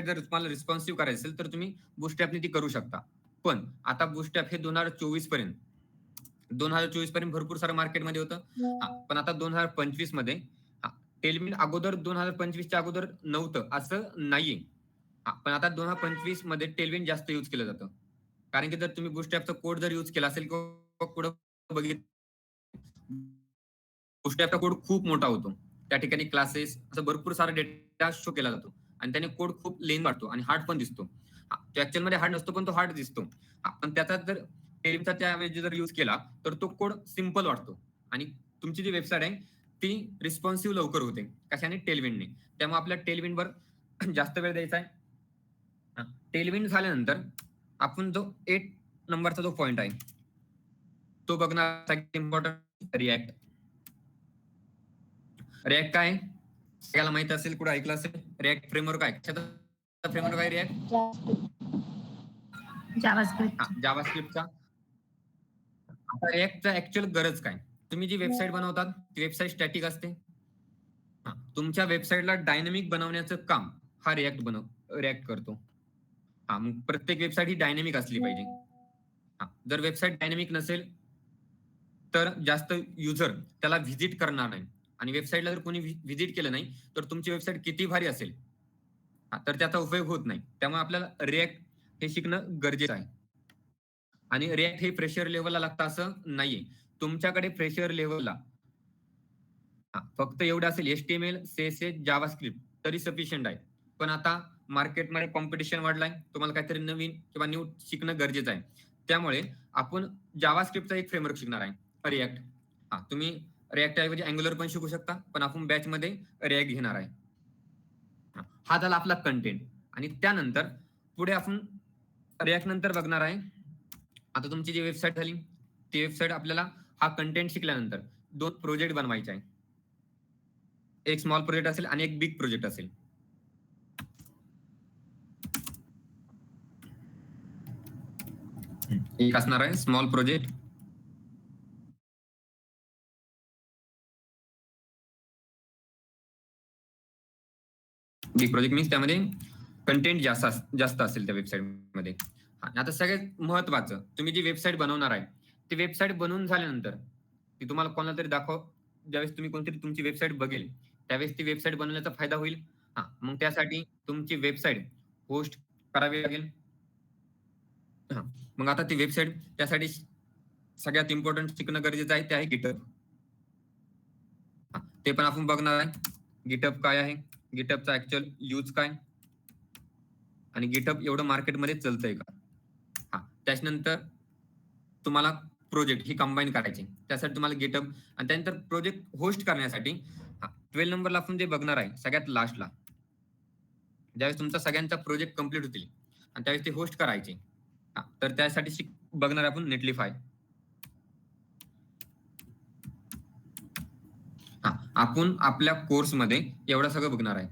जर तुम्हाला रिस्पॉन्सिव्ह करायचं असेल तर तुम्ही बूटस्ट्रॅपने ती करू शकता. पण आता बूटस्ट्रॅप हे 2024 पर्यंत भरपूर सारं मार्केटमध्ये होतं. पण आता 2025 मध्ये टेलविन अगोदर 2025च्या अगोदर नव्हतं असं नाहीये. पण आता 2025 मध्ये टेलविन जास्त यूज केलं जातं. कारण की जर तुम्ही बूटस्ट्रॅपचा कोड जर यूज केला असेल किंवा पुढे बघितलं बूटस्ट्रॅपचा कोड खूप मोठा होतो. त्या ठिकाणी क्लासेस असं भरपूर सारा डेटा शो केला जातो आणि त्याने कोड खूप लेन वाटतो आणि हार्ड पण दिसतो. तो ऍक्च्युअल हार्ड नसतो पण तो हार्ड दिसतो. पण त्याचा जर टेलविनचा त्याऐवजी जर यूज केला तर तो कोड सिंपल वाटतो आणि तुमची जी वेबसाईट आहे ती रिस्पॉन्सिव्ह लवकर होते. कशाने? टेलविनने. त्यामुळे आपल्या टेलविनवर जास्त वेळ द्यायचा आहे. टेलविन झाल्यानंतर आपण जो 8 नंबरचा जो पॉइंट आहे तो बघणार सगळ्यात इम्पॉर्टंट रिॲक्ट. रिॲक्ट काय? सगळ्याला माहित असेल, कुठे ऐकलं असेल. रिॲक्ट फ्रेमवर्क आहे. कशाचा फ्रेमवर्क आहे रिॲक्ट? जावास्क्रिप्टचा. आता रिॲक्टचा ऍक्च्युअल गरज काय? तुम्ही जी वेबसाईट बनवतात ती वेबसाईट स्टॅटिक असते. तुमच्या वेबसाईटला डायनॅमिक बनवण्याचं काम हा रिॲक्ट करतो. मग प्रत्येक वेबसाईट ही डायनॅमिक असली पाहिजे. जर वेबसाईट डायनॅमिक नसेल तर जास्त युजर त्याला व्हिजिट करणार नाही आणि वेबसाईटला जर कोणी व्हिजिट केलं नाही तर तुमची वेबसाईट किती भारी असेल तर त्याचा उपयोग होत नाही. त्यामुळे आपल्याला रिॲक्ट हे शिकणं गरजेचं आहे. आणि रिॲक्ट हे फ्रेशर लेवलला लागतं असं नाहीये. तुमच्याकडे फ्रेशर लेवलला फक्त एवढं असेल HTML, CSS, जावास्क्रिप्ट तरी सफिशियंट आहे. पण आता मार्केटमध्ये कॉम्पिटिशन वाढलाय. तुम्हाला काहीतरी नवीन किंवा न्यू शिकणं गरजेचं आहे. त्यामुळे आपण जावास्क्रिप्टचा एक फ्रेमवर्क शिकणार आहे, रिॲक्ट. तुम्ही रिॲक्ट ऐवजी अँग्युलर पण शिकू शकता, पण आपण बॅचमध्ये रिॲक्ट घेणार आहे. हा झाला आपला कंटेंट. आणि त्यानंतर पुढे आपण रिॲक्ट नंतर बघणार आहे. आता तुमची जी वेबसाईट झाली ती वेबसाईट आपल्याला हा कंटेंट शिकल्यानंतर 2 प्रोजेक्ट बनवायचे आहे. एक स्मॉल प्रोजेक्ट असेल आणि एक बिग प्रोजेक्ट असेल. एक असणार आहे small project. Big project means त्यामध्ये कंटेंट जास्त असेल त्या वेबसाईटमध्ये. आता सगळ्यात महत्वाचं, तुम्ही जी वेबसाईट बनवणार आहे ती वेबसाईट बनवून झाल्यानंतर ती तुम्हाला कोणाला तरी ज्यावेळेस तुम्ही कोणतरी तुमची वेबसाईट बघेल त्यावेळेस ती वेबसाईट बनवण्याचा फायदा होईल. मग त्यासाठी तुमची वेबसाईट होस्ट करावी लागेल. मग आता ती वेबसाईट त्यासाठी सगळ्यात इम्पॉर्टंट शिकणं गरजेचं आहे, ते आहे गिटहब. ते पण आपण बघणार आहे. गिटहब काय आहे, गिटहबचा ऍक्च्युअल यूज काय आणि गिटहब एवढं मार्केटमध्ये चलतंय का. त्याच्यानंतर तुम्हाला प्रोजेक्ट ही कंबाईन करायची. त्यासाठी तुम्हाला गिटहब आणि त्यानंतर प्रोजेक्ट होस्ट करण्यासाठी 12 नंबरला आपण जे बघणार आहे सगळ्यात लास्टला, ज्यावेळेस तुमचा सगळ्यांचा प्रोजेक्ट कम्प्लीट होतील आणि त्यावेळेस ते होस्ट करायचे, तर त्यासाठी बघणार आपण नेटलिफाय. आपण आपल्या कोर्समध्ये एवढं सगळं बघणार आहे.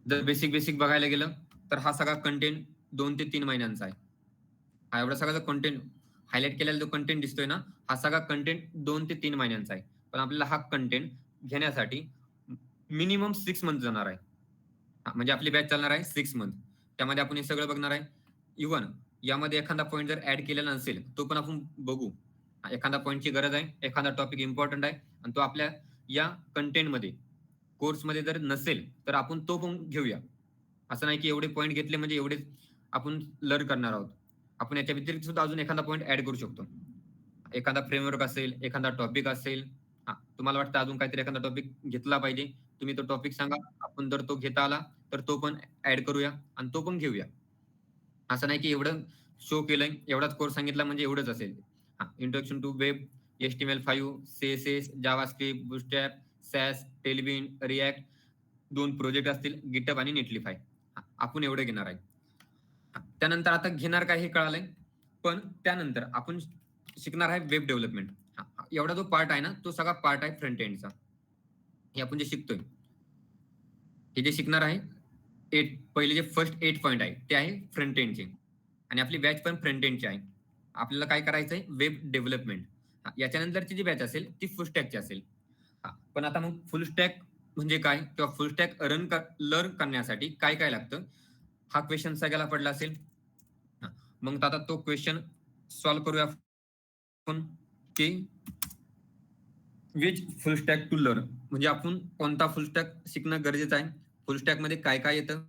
जर बेसिक बघायला गेलं तर हा सगळा कंटेंट 2 ते 3 महिन्यांचा आहे. एवढा सगळा कंटेंट हायलाइट केलेला जो कंटेंट दिसतोय ना, हा सगळा कंटेंट 2 ते 3 महिन्यांचा आहे. पण आपल्याला हा कंटेंट घेण्यासाठी मिनिमम 6 मंथ जाणार आहे. म्हणजे आपली बॅच चालणार आहे 6 मंथ. त्यामध्ये आपण हे सगळं बघणार आहे. इव्हन यामध्ये एखादा पॉईंट जर ऍड केलेला नसेल तो पण आपण बघू. एखादा पॉईंटची गरज आहे, एखादा टॉपिक इम्पॉर्टंट आहे आणि तो आपल्या या कंटेंटमध्ये कोर्समध्ये जर नसेल तर आपण तो पण घेऊया. असं नाही की एवढे पॉईंट घेतले म्हणजे एवढेच आपण लर्न करणार आहोत. आपण याच्या व्यतिरिक्त सुद्धा अजून एखादा पॉईंट ऍड करू शकतो. एखादा फ्रेमवर्क असेल, एखादा टॉपिक असेल, तुम्हाला वाटतं अजून काहीतरी एखादा टॉपिक घेतला पाहिजे, तुम्ही तो टॉपिक सांगा. आपण जर तो घेता आला तर तो पण ऍड करूया आणि तो पण घेऊया. असं नाही की एवढं शो केलंय, एवढाच कोर्स सांगितला म्हणजे एवढंच असेल. Introduction to web, HTML5, CSS, JavaScript, Bootstrap, Sass, Tailwind, React, 2 project असतील, गिटहब आणि नेटलिफाय. आपण एवढं घेणार आहे. त्यानंतर आता घेणार काय हे कळालंय. पण त्यानंतर आपण शिकणार आहे वेब डेव्हलपमेंट. एवढा जो पार्ट आहे ना तो सगळा पार्ट आहे फ्रंट एंडचा. हे आपण जे शिकतोय, हे जे शिकणार आहे पहिले जे फर्स्ट 8 पॉईंट आहे ते आहे फ्रंट एंडचे आणि आपली बॅच पण फ्रंट एंडची आहे. आपल्याला काय करायचंय? Web development. याच्यानंतरची जी बॅच असेल ती फुल स्टॅकची असेल. पण आता मग फुल स्टॅक म्हणजे काय किंवा फुल स्टॅक लर्न करण्यासाठी काय काय लागतं, हा क्वेश्चन सगळ्याला पडला असेल. मग आता तो क्वेश्चन सॉल्व्ह करूया आपण की which full stack to learn, म्हणजे आपण कोणता फुल स्टॅक शिकणं गरजेचं आहे. फुल स्टॅक मध्ये काय काय येतं.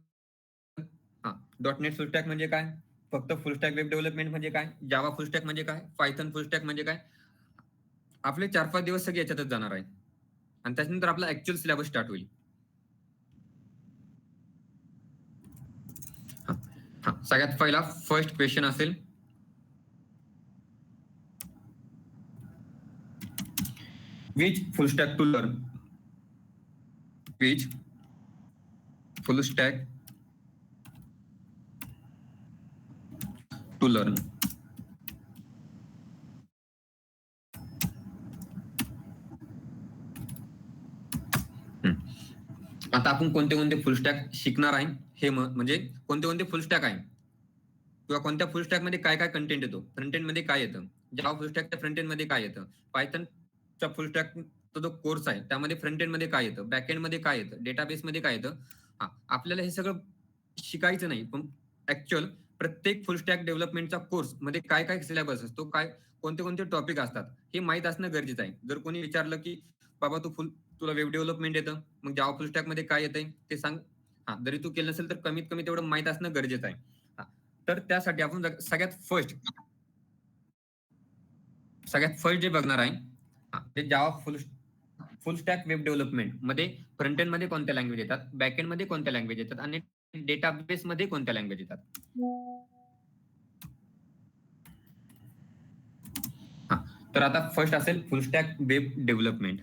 .NET फुल स्टॅक म्हणजे काय, फक्त फुल स्टॅक वेब डेव्हलपमेंट म्हणजे काय, जावा फुल स्टॅक म्हणजे काय, पायथन फुल स्टॅक म्हणजे काय. आपले 4-5 दिवस सगळे याच्यातच जाणार आहे आणि त्याच्यानंतर आपला ऍक्च्युअल सिलेबस स्टार्ट होईल. सगळ्यात पहिला फर्स्ट क्वेश्चन असेल, which full stack to learn, which full stack to learn. आता आपण कोणते कोणते फुल स्टॅक शिकणार आहे हे म्हणजे कोणते कोणते फुल स्टॅक आहे किंवा कोणत्या फुल स्टॅक मध्ये काय काय कंटेंट येतो, फ्रंट एंड मध्ये काय येतं, जावा फुल स्टॅकच्या फ्रंट एंड मध्ये काय येतं, पायथनच्या फुल स्टॅकचा जो कोर्स आहे त्यामध्ये फ्रंट एंड मध्ये काय येतं, बॅक एंड मध्ये काय येतं, डेटाबेस मध्ये काय येतं. आपल्याला हे सगळं शिकायचं नाही, पण ऍक्च्युअल प्रत्येक फुल स्टॅक डेव्हलपमेंटचा कोर्स मध्ये काय काय सिलेबस असतो, काय कोणते कोणते टॉपिक असतात हे माहित असणं गरजेचं आहे. जर कोणी विचारलं की बाबा तुला वेब डेव्हलपमेंट येतं, मग जावा फुल स्टॅक मध्ये काय येतंय ते सांग. जरी तू केलं नसेल तर कमीत कमी तेवढं माहित असणं गरजेचं आहे. तर त्यासाठी आपण सगळ्यात फर्स्ट जे बघणार आहे ते Java full stack web development मध्ये फ्रंट एंड मध्ये कोणत्या लँग्वेज येतात, बॅक एंड मध्ये कोणत्या लँग्वेज येतात आणि डेटाबेस मध्ये कोणत्या लँग्वेज येतात. तर आता फर्स्ट असेल फुल स्टॅक वेब डेव्हलपमेंट.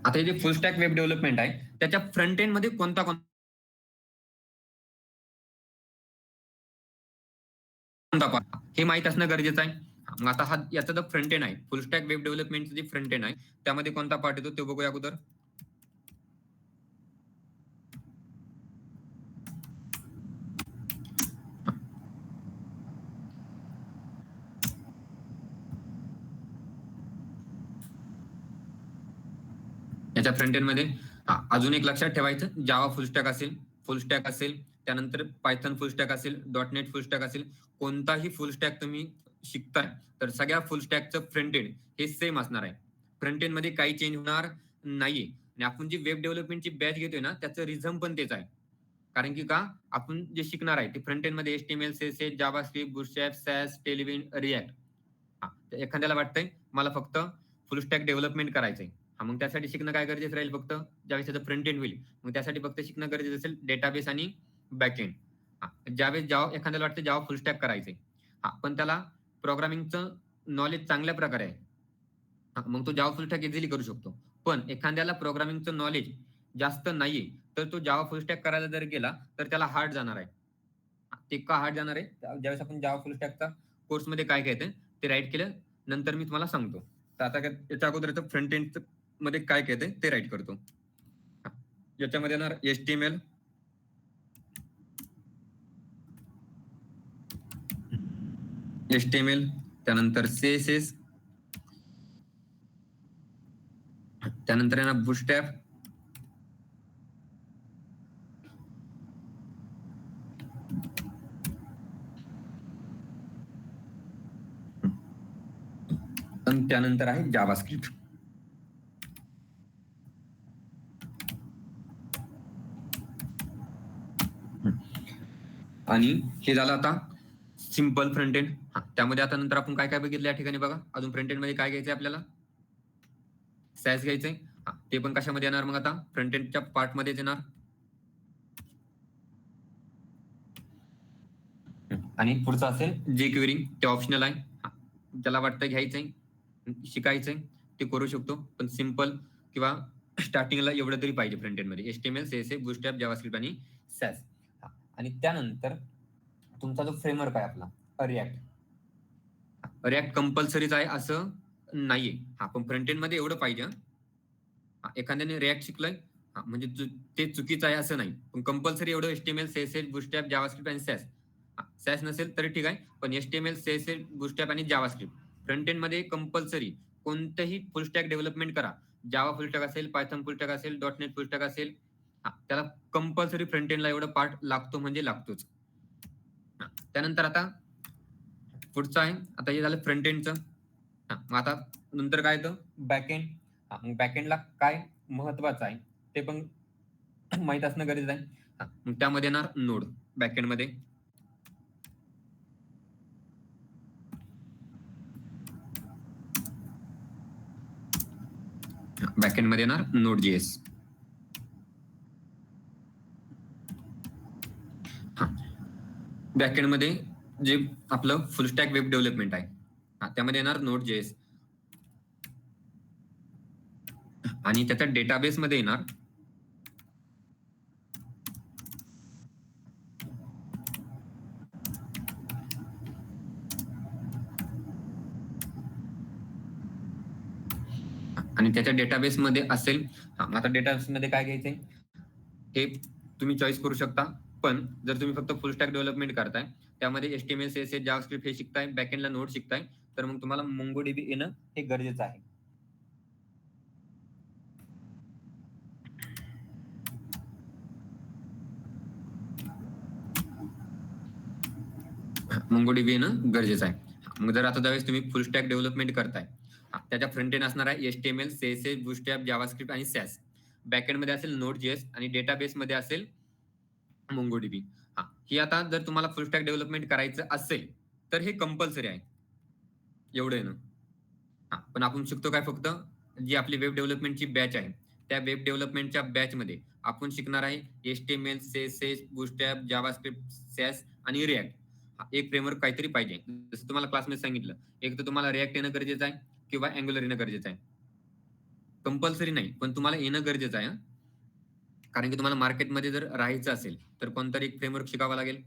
आता हे जे फुल स्टॅक वेब डेव्हलपमेंट आहे त्याच्या फ्रंट एंड मध्ये कोणता पार्ट हे माहित असणं गरजेचं आहे. मग आता हा याचा जो फ्रंट एंड आहे, फुल स्टॅक वेब डेव्हलपमेंटचं जे फ्रंट एंड आहे त्यामध्ये कोणता पार्ट येतो ते बघूया अगोदर. याच्या फ्रंट एंड मध्ये अजून एक लक्षात ठेवायचं, जावा फुल स्टॅक असेल, त्यानंतर पायथन फुल स्टॅक असेल, .NET फुल स्टॅक असेल, कोणताही फुल स्टॅक तुम्ही शिकताय तर सगळ्या फुल स्टॅकचं फ्रंट एंड हे सेम असणार आहे. फ्रंट एंड मध्ये काही चेंज होणार नाहीये. आणि आपण जी वेब डेव्हलपमेंटची बॅच घेतोय ना त्याचं रिझम पण तेच आहे. कारण की का आपण जे शिकणार आहे ते फ्रंट एंड मध्ये HTML, CSS, JavaScript, Bootstrap, Sass, Tailwind, React. एखाद्याला वाटतंय मला फक्त फुल स्टॅक डेव्हलपमेंट करायचंय, मग त्यासाठी शिकणं काय गरजेचं राहील, फक्त ज्यावेळेस त्याचं फ्रंट एंड होईल मग त्यासाठी फक्त शिकणं गरजेचं असेल डेटाबेस आणि बॅक एंड. ज्यावेळेस एखाद्याला वाटतं जावा फुल स्टॅक करायचंय, पण त्याला प्रोग्रामिंगचं नॉलेज चांगल्या प्रकारे आहे, मग तो जावा फुल स्टॅक इझिली करू शकतो. पण एखाद्याला प्रोग्रामिंगचं नॉलेज जास्त नाहीये तर तो जावा फुल स्टॅक करायला जर गेला तर त्याला हार्ड जाणार आहे. ते का हार्ड जाणार आहे, ज्यावेळेस आपण जावा फुल स्टॅकचा कोर्स मध्ये काय काय येतं ते राईट केलं नंतर मी तुम्हाला सांगतो. तर आता याच्या अगोदर फ्रंट एंड मध्ये काय काय येतं ते राईट करतो. याच्यामध्ये येणार HTML, त्यानंतर CSS, त्यानंतर येणार बुटस्ट्रॅप, आणि त्यानंतर आहे जावास्क्रिप्ट. आणि हे झालं आता सिंपल फ्रंट एंड. त्यामध्ये आता नंतर आपण काय काय बघितलं या ठिकाणी बघा. अजून फ्रंट एंड मध्ये काय घ्यायचंय आपल्याला, सॅस घ्यायचंय. ते पण कशामध्ये येणार मग आता फ्रंट एंडच्या पार्ट मध्येच येणार. आणि पुढचं असेल jQuery, ते ऑप्शनल आहे. ज्याला वाटतं घ्यायचंय शिकायचंय ते करू शकतो, पण सिंपल किंवा स्टार्टिंगला एवढं तरी पाहिजे फ्रंट एंड मध्ये HTML, CSS, बुटस्ट्रॅप, जावास्क्रिप्ट आणि सॅस. आणि त्यानंतर तुमचा जो फ्रेमवर्क आहे आपला रिॲक्ट कंपल्सरीच आहे असं नाहीये. पण फ्रंट एंड मध्ये एवढं पाहिजे. एखाद्याने रिॲक्ट शिकलंय म्हणजे ते चुकीचं आहे असं नाही, पण कंपल्सरी एवढं HTML, CSS, बूटस्ट्रॅप, जावास्क्रिप्ट आणि सॅस. सॅस नसेल तरी ठीक आहे, पण HTML, CSS, बूटस्ट्रॅप आणि जावास्क्रिप्ट फ्रंट एंड मध्ये कंपल्सरी कोणतंही फुल स्टॅक डेव्हलपमेंट करा. जावा फुल स्टॅक असेल, पायथन फुल स्टॅक असेल, .NET फुल स्टॅक असेल, त्याला कंपल्सरी फ्रंट एंडला एवढं पार्ट लागतो म्हणजे लागतोच. त्यानंतर आता पुढचं आहे, आता हे झालं फ्रंट एंडचं. मग आता नंतर काय येतं, बॅकएंड. मग बॅकएंडला काय महत्वाचं आहे ते पण माहित असणं गरजेचं आहे. मग त्यामध्ये येणार नोड बॅकएंड मध्ये. बॅकएंड मध्ये येणार Node.js. बॅकएंड मध्ये जे आपलं फुल स्टॅक वेब डेव्हलपमेंट आहे, त्यामध्ये येणार Node.js. आणि त्याच्या डेटाबेस मध्ये येणार आणि त्याच्या डेटाबेस मध्ये असेल. आता डेटाबेस मध्ये काय घ्यायचंय हे तुम्ही चॉईस करू शकता, पण जर तुम्ही फक्त फुल स्टॅक डेव्हलपमेंट करताय, त्यामध्ये HTML, CSS, जावास्क्रिप्ट हे शिकताय, बॅकएंडला नोड शिकताय, तर मग तुम्हाला MongoDB येणं हे गरजेचं आहे. MongoDB येणं गरजेचं आहे. मग जर आता ज्यावेळेस तुम्ही फुल स्टॅक डेव्हलपमेंट करताय, त्याच्या फ्रंट एंड असणार आहे HTML, CSS, बूटस्ट्रॅप, जावास्क्रिप्ट आणि सॅस. बॅकएंड मध्ये असेल Node.js आणि डेटाबेस मध्ये असेल MongoDB. ही आता जर तुम्हाला फुल स्टॅक डेव्हलपमेंट करायचं असेल तर हे कंपल्सरी आहे एवढं येणं. पण आपण शिकतो काय, फक्त जी आपली वेब डेव्हलपमेंटची बॅच आहे त्या वेब डेव्हलपमेंटच्या बॅच मध्ये आपण शिकणार आहे HTML, CSS, बूटस्ट्रॅप, जावास्क्रिप्ट, सॅस आणि रिॲक्ट. एक फ्रेमवर्क काहीतरी पाहिजे. जसं तुम्हाला क्लासमध्ये सांगितलं, एक तर तुम्हाला रिॲक्ट येणं गरजेचं आहे किंवा अँग्युलर येणं गरजेचं आहे. कंपल्सरी नाही, पण तुम्हाला येणं गरजेचं आहे. कारण की तुम्हाला मार्केटमध्ये जर राहायचं असेल तर कोणतरी एक फ्रेमवर्क शिकावा लागेल.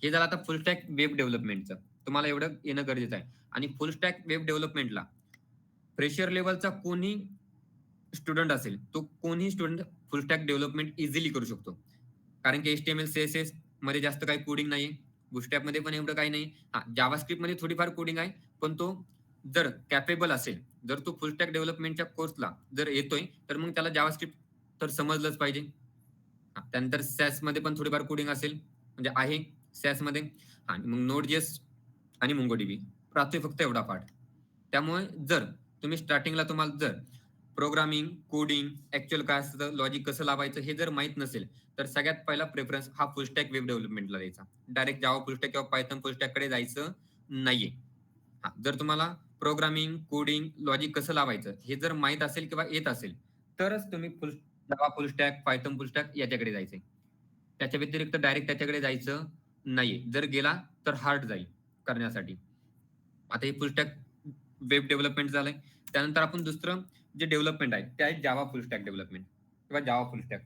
हे झालं आता फुल स्टॅक वेब डेव्हलपमेंटचं, तुम्हाला एवढं येणं गरजेचं आहे. आणि फुल स्टॅक वेब डेव्हलपमेंटला फ्रेशर लेवलचा कोणी स्टुडंट असेल, तो कोणी स्टुडंट फुल स्टॅक डेव्हलपमेंट इझिली करू शकतो. कारण की HTML, CSS मध्ये जास्त काही कोडिंग नाही, बूटस्ट्रॅप मध्ये पण एवढं काही नाही. जावास्क्रिप्ट मध्ये थोडीफार कोडिंग आहे, पण तो जर कॅपेबल असेल, जर तो फुल स्टॅक डेव्हलपमेंटच्या कोर्सला जर येतोय, तर मग त्याला जावास्क्रिप्ट तर समजलंच पाहिजे. त्यानंतर सॅस मध्ये पण थोडीफार कोडिंग असेल, म्हणजे आहे सॅस मध्ये. आणि मग Node.js आणि MongoDB राहतोय फक्त एवढा पार्ट. त्यामुळे जर तुम्ही स्टार्टिंगला तुम्हाला जर प्रोग्रामिंग, कोडिंग, ऍक्च्युअल काय असतं, लॉजिक कसं लावायचं हे जर माहित नसेल, तर सगळ्यात पहिला प्रेफरन्स हा फुल स्टॅक वेब डेव्हलपमेंटला द्यायचा. डायरेक्ट जावा फुल स्टॅक किंवा पायथन फुल स्टॅक कडे जायचं नाहीये. जर तुम्हाला प्रोग्रामिंग, कोडिंग, लॉजिक कसं लावायचं हे जर माहित असेल किंवा येत असेल, तरच तुम्ही जावा फुल स्टॅक, पायथन फुल स्टॅक याच्याकडे जायचंय. त्याच्या व्यतिरिक्त डायरेक्ट त्याच्याकडे जायचं नाहीये. जर गेला तर हार्ड जाईल करण्यासाठी. आता हे फुल स्टॅक वेब डेव्हलपमेंट झालंय. त्यानंतर आपण दुसरं जे डेव्हलपमेंट आहे ते आहे जावा फुल स्टॅक डेव्हलपमेंट किंवा Java full stack.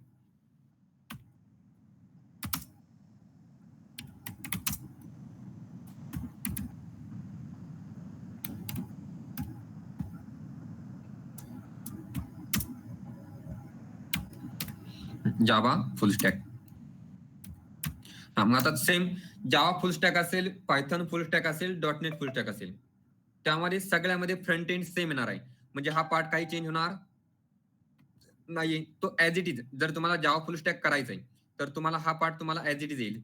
Java full stack. मग आता सेम जावा फुल स्टॅक असेल, पायथन फुल स्टॅक असेल, .NET फुल स्टॅक असेल, त्यामध्ये सगळ्यामध्ये फ्रंट एंड सेम येणार आहे. म्हणजे हा पार्ट काही चेंज होणार नाही, तो ऍज इट इज. जर तुम्हाला जावा फुल स्टॅक करायचंय तर तुम्हाला हा पार्ट तुम्हाला ऍज इट इज येईल.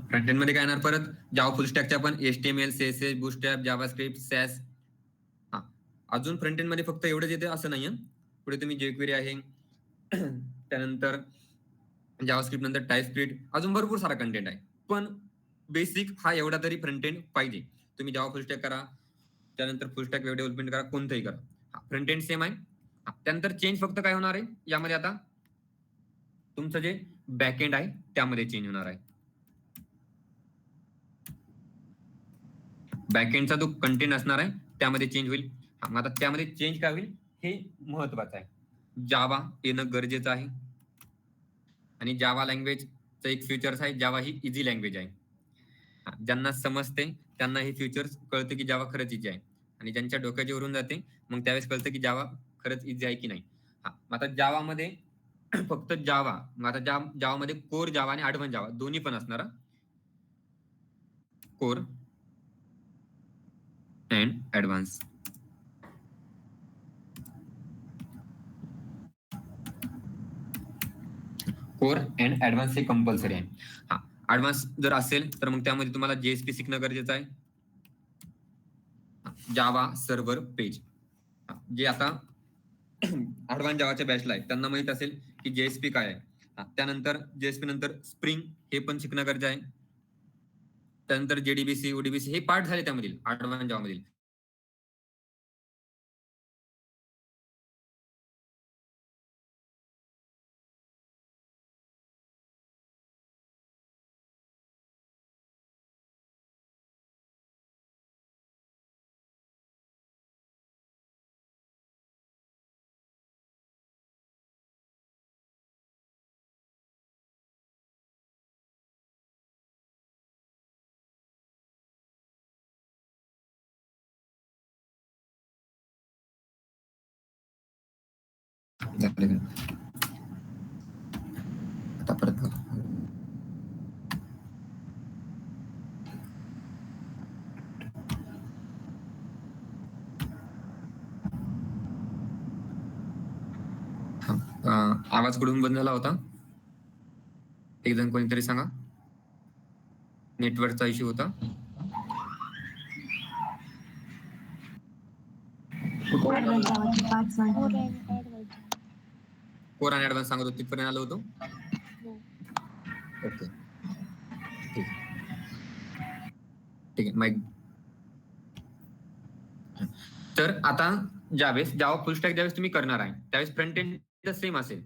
फ्रंट एंड मध्ये काय येणार परत, जावा फुल स्टॅकच्या पण HTML, CSS, बूटस्ट्रॅप, जावास्क्रिप्ट, सॅस. अजून फ्रंट एंड मध्ये फक्त एवढंच येते असं नाहीये. पुढे तुम्ही jQuery आहे, त्यानंतर जावास्क्रिप्ट नंतर टाइपस्क्रिप्ट, अजून भरपूर सारा कंटेंट आहे. पण बेसिक हा एवढा तरी फ्रंट एंड पाहिजे. तुम्ही जावा फुल स्टॅक करा, त्यानंतर फुल स्टॅक वेब डेव्हलपमेंट करा, कोणतंही करा, फ्रंट एंड सेम आहे. त्यानंतर चेंज फक्त काय होणार आहे यामध्ये, आता तुमचं जे बॅक एंड आहे त्यामध्ये चेंज होणार आहे. बॅकएंडचा जो कंटेंट असणार आहे त्यामध्ये चेंज होईल. मग आता त्यामध्ये चेंज काय होईल हे महत्वाचं आहे. जावा येणं गरजेचं आहे. आणि जावा लँग्वेजचं एक फीचर्स आहे, जावा ही इझी लँग्वेज आहे. ज्यांना समजते त्यांना हे फ्युचर्स कळतं की जावा खरंच इजी आहे आणि ज्यांच्या डोक्याच्या वरून जाते मग त्यावेळेस कळतं की जावा खरंच इझी आहे की नाही. मग आता जावामध्ये फक्त जावा, मग आता जावामध्ये कोर जावा आणि ऍडव्हान्स जावा दोन्ही पण असणार. Core and advance. Core and advance हे कंपल्सरी आहे. ऍडव्हान्स जर असेल तर मग त्यामध्ये तुम्हाला जेएसपी शिकणं गरजेचं आहे. जावा सर्व्हर पेज, जे आता ऍडव्हान्स जावाच्या बॅचला आहे त्यांना माहित असेल की जेएसपी काय आहे. त्यानंतर जेएसपी नंतर स्प्रिंग हे पण शिकणं गरजेचं आहे. त्यानंतर जेडीबीसी ओडीबीसी हे पार्ट झाले त्यामधील ऍडव्हान्स जावा मधील. आता परत आवाज कुठून बंद झाला होता? एक जण कोणीतरी सांगा. नेटवर्कचा इश्यू होता. कोर आणि ऍडव्हान्स सांगत होतो तिथपर्यंत आलो होतो. ओके, ठीक आहे माईक. तर आता ज्यावेळेस जावा फुल स्टॅक ज्यावेळेस तुम्ही करणार आहे त्यावेळेस फ्रंट एंड सेम असेल.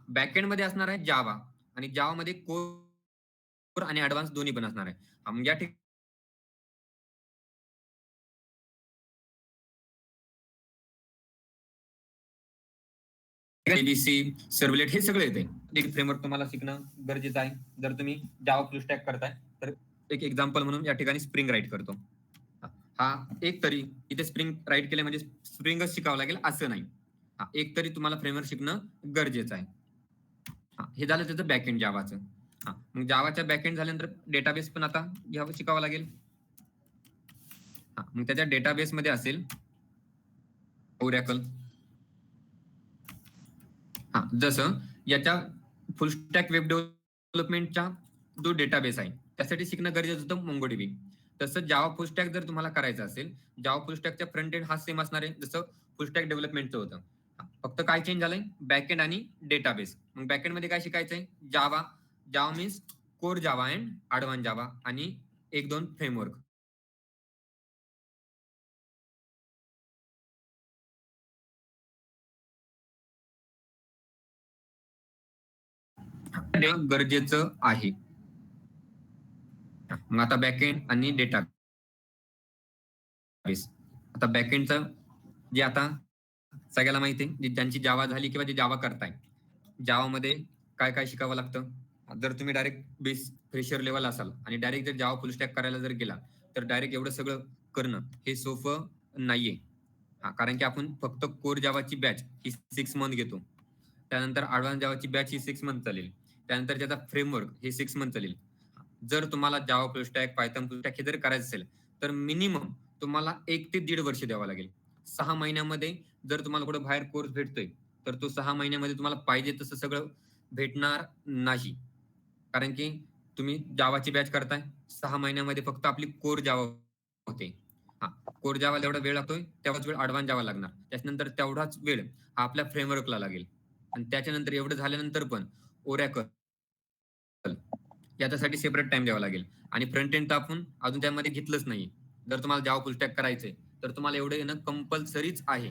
बॅक एंड मध्ये असणार आहे जावा आणि जावा मध्ये कोर आणि ऍडव्हान्स दोन्ही पण असणार आहे. मग या ठिकाणी एबीसी सर्वलेट हे सगळे येते. एक फ्रेमवर्क तुम्हाला शिकणं गरजेचं आहे जर तुम्ही जावा फुल स्टॅक करताय तर. एक एक्झाम्पल म्हणून या ठिकाणी स्प्रिंग राईट करतो. एक तरी इथे स्प्रिंग राईट केले म्हणजे स्प्रिंगच शिकावं लागेल असं नाही. एक तरी तुम्हाला फ्रेमवर्क शिकणं गरजेचं आहे. हे झालं त्याचं बॅकएंड जावाचं. मग जावाच्या बॅकएंड झाल्यानंतर डेटाबेस पण आता शिकावं लागेल. मग त्याच्या डेटाबेस मध्ये असेल ओरॅकल. जसं याच्या फुल स्टॅक वेब डेव्हलपमेंटचा जो डेटाबेस आहे त्यासाठी शिकणं गरजेचं होतं मोंगोडीबी. तसं जावा फुल स्टॅक जर तुम्हाला करायचं असेल जावा फुल स्टॅकच्या फ्रंट एंड हा सेम असणार आहे जसं फुल स्टॅक डेव्हलपमेंटचं होतं. फक्त काय चेंज झालंय बॅक एंड आणि डेटाबेस. मग बॅक एंड मध्ये काय शिकायचंय Java. Java means core Java and advance Java आणि एक दोन फ्रेमवर्क. गरजेचं आहे. मग आता बॅकएंड आणि डेटा बेस. आता बॅकएंडचं जे आता सगळ्याला माहिती आहे ज्यांची जावा झाली किंवा जे जावा करताय जावामध्ये काय काय शिकावं लागतं. जर तुम्ही डायरेक्ट बेस फ्रेशर लेवल असाल आणि डायरेक्ट जर जावा फुल स्टॅक करायला जर गेला तर डायरेक्ट एवढं सगळं करणं हे सोपं नाहीये. कारण की आपण फक्त कोर जावाची बॅच ही 6 मंथ घेतो. त्यानंतर ऍडव्हान्स जावाची बॅच ही 6 मंथ चालेल. त्यानंतर त्याचा फ्रेमवर्क हे 6 मंथ चालेल. जर तुम्हाला जावा फुल स्टॅक पायथन फुल स्टॅक हे जर करायचं असेल तर मिनिमम तुम्हाला 1 ते 1.5 वर्ष द्यावं लागेल. 6 महिन्यामध्ये जर तुम्हाला कुठे बाहेर कोर्स भेटतोय तर तो 6 महिन्यामध्ये तुम्हाला पाहिजे तसं सगळं भेटणार नाही. कारण की तुम्ही जावाची बॅच करताय 6 महिन्यामध्ये फक्त आपली कोर जावा होते. कोर जावाला एवढा वेळ लागतोय तेव्हाच वेळ ऍडव्हान्स जावा लागणार. त्याच्यानंतर तेवढाच वेळ हा आपल्या फ्रेमवर्कला लागेल आणि त्याच्यानंतर एवढं झाल्यानंतर पण ओरॅकल याच्यासाठी सेपरेट टाइम द्यावा लागेल. आणि फ्रंट एंड तर आपण अजून त्यामध्ये घेतलंच नाही. जर तुम्हाला जावा फुल स्टॅक करायचंय तर तुम्हाला एवढं येणं कंपल्सरीच आहे.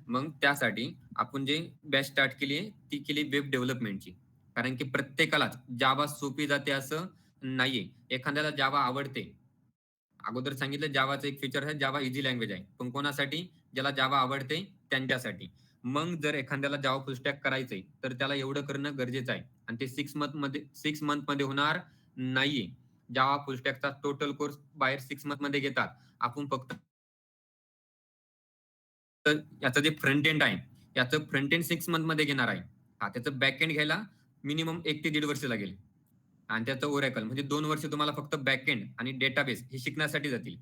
मग त्यासाठी आपण जे बॅच स्टार्ट केली आहे ती केली वेब डेव्हलपमेंटची. कारण की प्रत्येकालाच जावा सोपी जाते असं नाहीये. एखाद्याला जावा आवडते. अगोदर सांगितलं जावाचं एक फीचर आहे जावा इझी लँग्वेज आहे. पण कोणासाठी? ज्याला जावा आवडते त्यांच्यासाठी. मग जर एखाद्याला जावा फुल स्टॅक करायचंय तर त्याला एवढं करणं गरजेचं आहे आणि ते 6 मंथ मध्ये होणार नाहीये. जावा फुल स्टॅकचा टोटल कोर्स बाहेर 6 मंथ मध्ये घेतात. आपण फक्त याचं जे फ्रंट एंड आहे याचं फ्रंट एंड 6 मंथ मध्ये घेणार आहे. त्याचं बॅक एंड घ्यायला मिनिमम 1 ते 1.5 वर्ष लागेल. आणि त्याचं ओरॅकल म्हणजे 2 वर्ष तुम्हाला फक्त बॅक एंड आणि डेटाबेस हे शिकण्यासाठी जातील.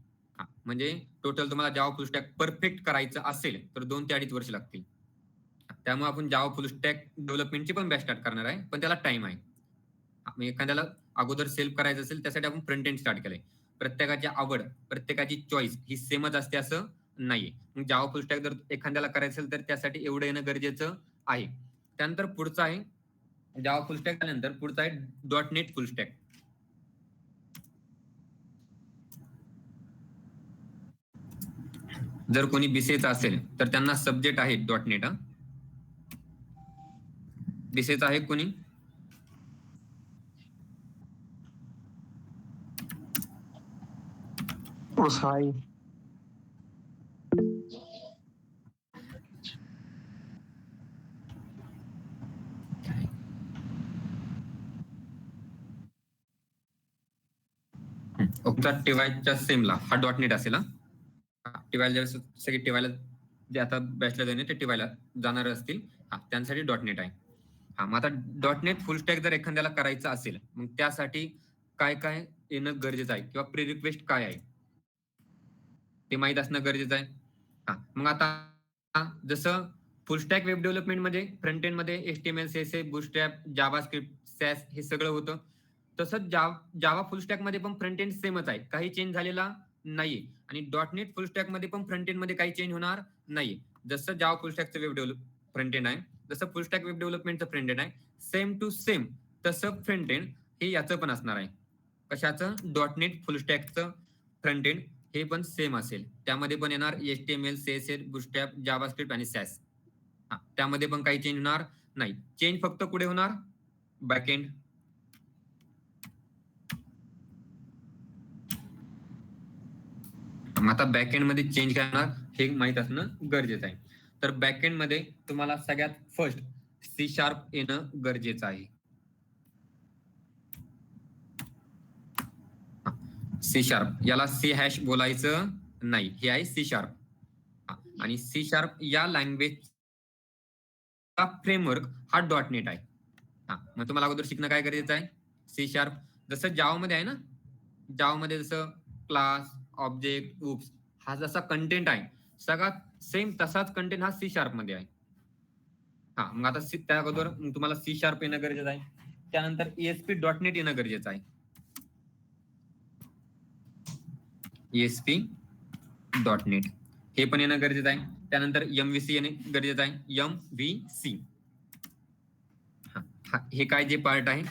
म्हणजे टोटल तुम्हाला जावा फुल स्टॅक परफेक्ट करायचं असेल तर 2 ते 2.5 वर्ष लागतील. त्यामुळे आपण जावा फुल स्टॅक डेव्हलपमेंटची पण बॅच स्टार्ट करणार आहे, पण त्याला टाइम आहे. एखाद्याला अगोदर सेल्फ करायचं असेल त्यासाठी आपण फ्रंट एंड स्टार्ट केलंय. प्रत्येकाची आवड, प्रत्येकाची चॉईस ही सेमच असते असं नाहीये. मग जावा फुल स्टॅक जर एखाद्याला करायचं असेल तर त्यासाठी एवढं येणं गरजेचं आहे. त्यानंतर पुढचं आहे जावा फुल स्टॅक नंतर पुढचं आहे .NET फुल स्टॅक. जर कोणी बीसीएचा असेल तर त्यांना सब्जेक्ट आहे .NET. बीसीएचा आहे कोणी? हाय. टीवायच्या सेमला हा .NET असेल. टीवायला सगळे टीवायला जे आता बॅचला जाणे ते टीवायला जाणार असतील त्यांसाठी .NET आहे. मग आता .NET फुल स्टॅक जर एखाद्याला करायचं असेल मग त्यासाठी काय काय येणं गरजेचं आहे किंवा प्री रिक्वेस्ट काय आहे ते माहीत असणं गरजेचं आहे. मग आता जसं फुल स्टॅक वेब डेव्हलपमेंट मध्ये फ्रंट एंड मध्ये HTML, CSS, बूटस्ट्रॅप, जावास्क्रिप्ट, सॅस हे सगळं होतं. तसंच जावा फुल स्टॅक मध्ये पण फ्रंट एंड सेमच आहे, काही चेंज झालेला नाहीये. आणि .NET फुल स्टॅक मध्ये पण फ्रंट एंड मध्ये काही चेंज होणार नाहीये. जसं जावा फुल स्टॅकचं वेब डेव्हलप फ्रंट एंड आहे जसं फुल स्टॅक वेब डेव्हलपमेंटचं फ्रंट एंड आहे सेम टू सेम तसं फ्रंट एंड हे याचं पण असणार आहे. कशाचं? .NET फुल स्टॅकचं फ्रंट एंड हे पण सेम असेल. त्यामध्ये पण येणार HTML, CSS, बूटस्ट्रॅप, जावास्क्रिप्ट आणि सॅस. त्यामध्ये पण काही चेंज होणार नाही. चेंज फक्त कुठे होणार? बॅकएंड. आता बॅकएंड मध्ये चेंज करणार हे माहित असणं गरजेचं आहे. तर बॅकएंड मध्ये तुम्हाला सगळ्यात फर्स्ट C# येणं गरजेचं आहे. C# याला C# बोलायचं नाही, हे आहे C#. आणि C# या लँग्वेज फ्रेमवर्क हा .NET आहे. मग तुम्हाला अगोदर शिकणं काय गरजेचं आहे? C#. जसं जावा मध्ये आहे ना, जावा मध्ये जसं क्लास, ऑब्जेक्ट, ग्रुप्स हा जसा कंटेंट आहे सगळा सेम तसाच कंटेंट हा C# मध्ये आहे. मग आता त्या अगोदर तुम्हाला C# येणं गरजेचं आहे. त्यानंतर ASP.NET येणं गरजेचं आहे. ASP.NET हे पण येणं गरजेचं आहे. त्यानंतर MVC येणे गरजेचं आहे. MVC हे काय जे पार्ट आहे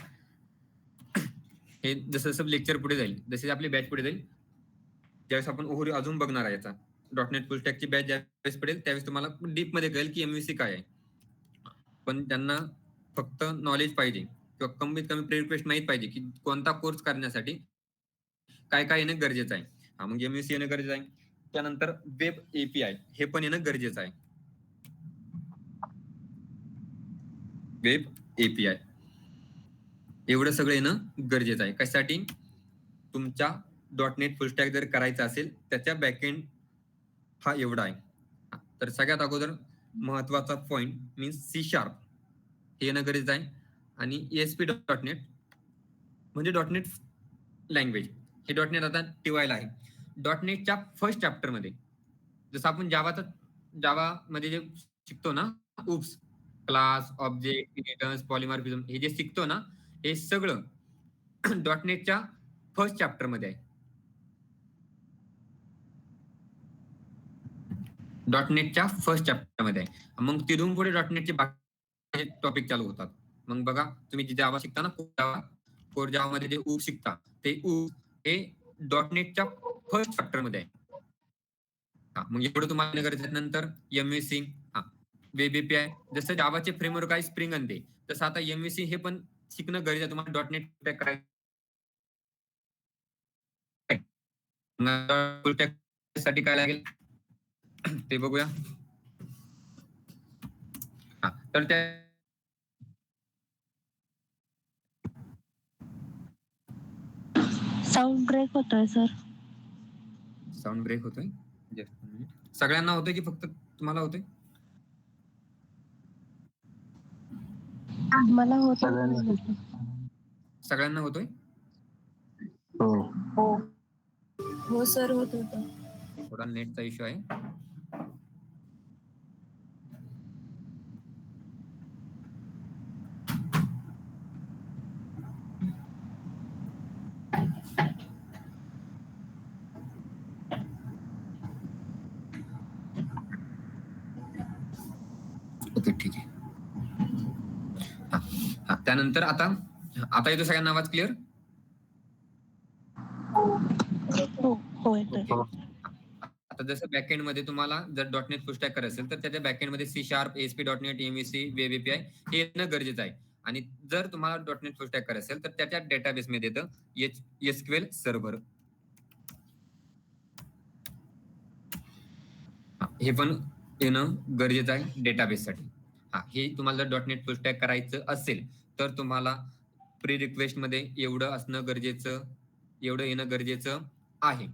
हे जसं जसं लेक्चर पुढे जाईल, जसे आपली बॅच पुढे जाईल ज्यावेळेस आपण ओव्हर अजून बघणार आहे याचा .NEट फुल स्टॅकची बॅच ज्यावेळेस पडेल त्यावेळेस तुम्हाला डीप मध्ये कळेल की MVC काय आहे. पण त्यांना फक्त नॉलेज पाहिजे किंवा कमीत कमी प्री रिक्वेस्ट माहित पाहिजे की कोणता कोर्स करण्यासाठी काय काय येणं गरजेचं आहे. मग MVC येणं गरजेचं आहे. त्यानंतर वेब API हे पण येणं गरजेचं आहे. वेब API एवढं सगळं येणं गरजेचं आहे. कशासाठी? तुमच्या .NET फुल स्टॅक जर करायचा असेल त्याच्या बॅकएंड हा एवढा आहे. तर सगळ्यात अगोदर महत्वाचा पॉइंट मीन्स C# हे येणं गरजेचं आहे. आणि ASP.NET म्हणजे .NET लँग्वेज हे .NEट आता टीवायला आहे. .NEटच्या फर्स्ट चॅप्टर मध्ये जसं आपण जावा मध्ये जे शिकतो ना, oops, class, object, inheritance, polymorphism हे जे शिकतो ना हे सगळं .NEटच्या फर्स्ट चॅप्टर मध्ये आहे. .NEटच्या फर्स्ट चॅप्टर मध्ये आहे. मग तिथून पुढे .NEटचे बाकी टॉपिक चालू होतात. मग बघा तुम्ही जे जावा शिकता ना, कोर जावा मध्ये जे ऊप शिकता ते ऊप हे .NEटच्या फर्स्ट चॅप्टर मध्ये आहे. मग एवढं तुम्हाला गरजेचं. नंतर MVC वेब API जसं जावाचे फ्रेमवर्क आहे स्प्रिंग आणि ते तसं आता MVC हे पण शिकणं गरजेचं आहे तुम्हाला .NEट करायचं. फुल स्टॅक साठी काय लागेल ते बघूया. तर त्या साऊंड ब्रेक होतोय सर. साऊंड ब्रेक होतोय? सगळ्यांना होतोय की फक्त तुम्हाला होतोय? मला होतोय. सगळ्यांना होतोय? हो सर, होत होतं. थोडा नेटचा इश्यू आहे. ओके, ठीक आहे. त्यानंतर आता येतो सगळ्यांना आवाज क्लिअर? हो येतोय. आता जसं बॅकएंड मध्ये तुम्हाला जर .NET फुल स्टॅक करायचं असेल तर त्याच्या बॅकएंड मध्ये C#, ASP.NET, MVC, web API हे येणं गरजेचं आहे. आणि जर तुम्हाला .NET फुल स्टॅक करायचं असेल तर त्याच्या डेटाबेस मध्ये येतं SQL सर्व्हर. हे पण येणं गरजेचं आहे डेटाबेस साठी. हे तुम्हाला जर .NET फुल स्टॅक करायचं असेल तर तुम्हाला प्री रिक्वेस्ट मध्ये एवढं येणं गरजेचं आहे.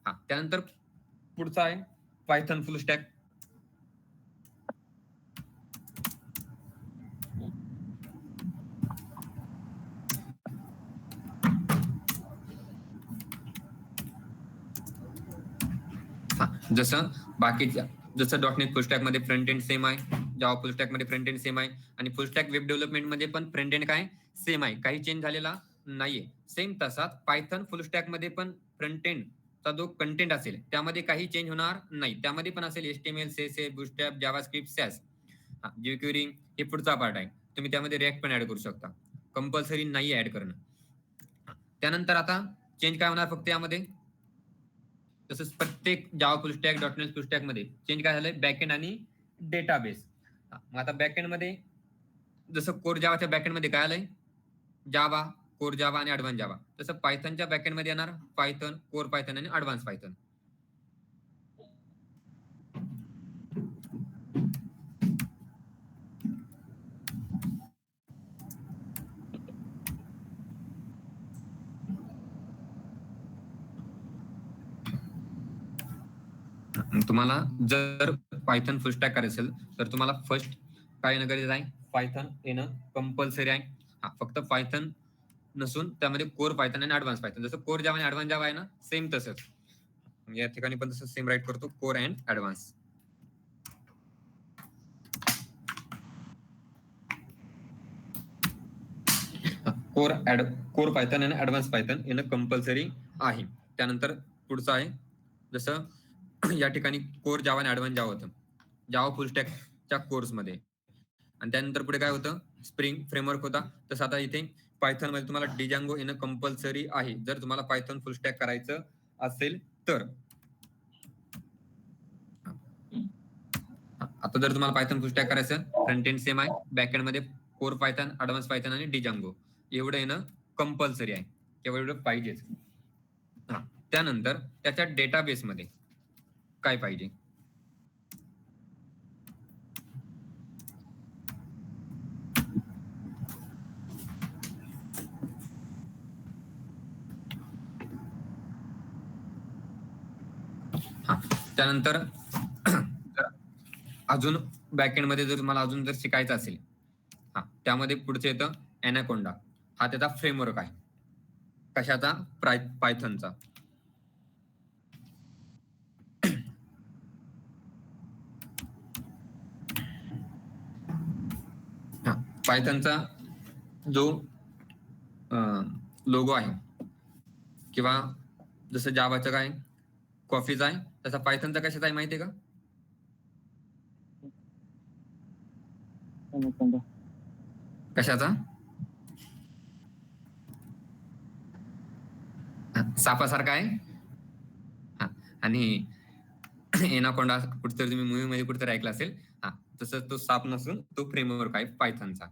त्यानंतर पुढचा आहे पायथन फुल स्टॅक. जसं .NET फुल स्टॅक मध्ये फ्रंट एंड सेम आहे, जावा फुल स्टॅक मध्ये फ्रंट एंड सेम आहे आणि फुल स्टॅक वेब डेव्हलपमेंट मध्ये पण फ्रंट एंड काय सेम आहे, काही चेंज झालेला नाहीये. सेम तसाच पायथन फुल स्टॅक मध्ये पण फ्रंट एंड चा जो कंटेंट असेल त्यामध्ये काही चेंज होणार नाही. त्यामध्ये पण असेल HTML, CSS, Bootstrap, JavaScript, Sass. jQuery हे पुढचा पार्ट आहे. तुम्ही त्यामध्ये रिएक्ट पण ऍड करू शकता. कंपल्सरी नाही ऍड करणं. त्यानंतर आता चेंज काय होणार फक्त यामध्ये, तसंच प्रत्येक जावा फुल स्टॅक, .NET फुल स्टॅक मध्ये चेंज काय झालंय बॅकएंड आणि डेटाबेस. मग आता बॅकएंड मध्ये जसं कोर जावाच्या बॅकएंड मध्ये काय आलंय जावा, कोर जावा आणि ऍडव्हान्स जावा, तसं पायथनच्या बॅकएंड मध्ये येणार पायथन, कोर पायथन आणि ऍडव्हान्स पायथन. तुम्हाला जर पायथन फुल स्टॅक करायचं असेल तर तुम्हाला फर्स्ट काय येणं गरजेचं आहे, पायथन येणं कंपल्सरी आहे. फक्त पायथन नसून त्यामध्ये कोर पायथन आणि ऍडव्हान्स पायथन, जसं कोर जावा आणि ऍडव्हान्स जावा आहे ना सेम तसंच या ठिकाणी पण तसं सेम राईट करतो, core and advance. Core Python आणि ऍडव्हान्स पायथन येणं कंपल्सरी आहे. त्यानंतर पुढचं आहे जसं या ठिकाणी कोर जावा आणि ऍडव्हान्स जावा होतं जावा फुल स्टॅकच्या कोर्समध्ये, आणि त्यानंतर पुढे काय होतं स्प्रिंग फ्रेमवर्क होता. तसं आता इथे पायथन मध्ये तुम्हाला डिजांगो येणं कंपल्सरी आहे जर तुम्हाला पायथन फुल स्टॅक करायचं असेल तर. आता जर तुम्हाला पायथन फुल स्टॅक करायचं फ्रंट एंड सेम आहे, बॅक एंड मध्ये कोर पायथन, ऍडव्हान्स पायथन आणि डिजांगो एवढं येणं कंपल्सरी आहे, एवढं पाहिजेच. त्यानंतर त्याच्या डेटाबेस मध्ये काय पाहिजे, त्यानंतर अजून बॅकएंड मध्ये जर तुम्हाला अजून जर शिकायचं असेल त्यामध्ये पुढचं येतं एनाकोंडा. हा त्याचा फ्रेमवर्क आहे. कशाचा, पायथनचा. पायथनचा जो लोगो आहे किंवा जसं जावाचं काय कॉफीचा आहे तसा पायथनचा कशाचा आहे माहितीये का, कशाचा, सापासारखा आहे. आणि एनाकोंडा कुठेतरी तुम्ही मूवी मध्ये कुठेतरी ऐकला असेल. तसं तो साप नसून तो फ्रेमवर्क आहे पायथनचा.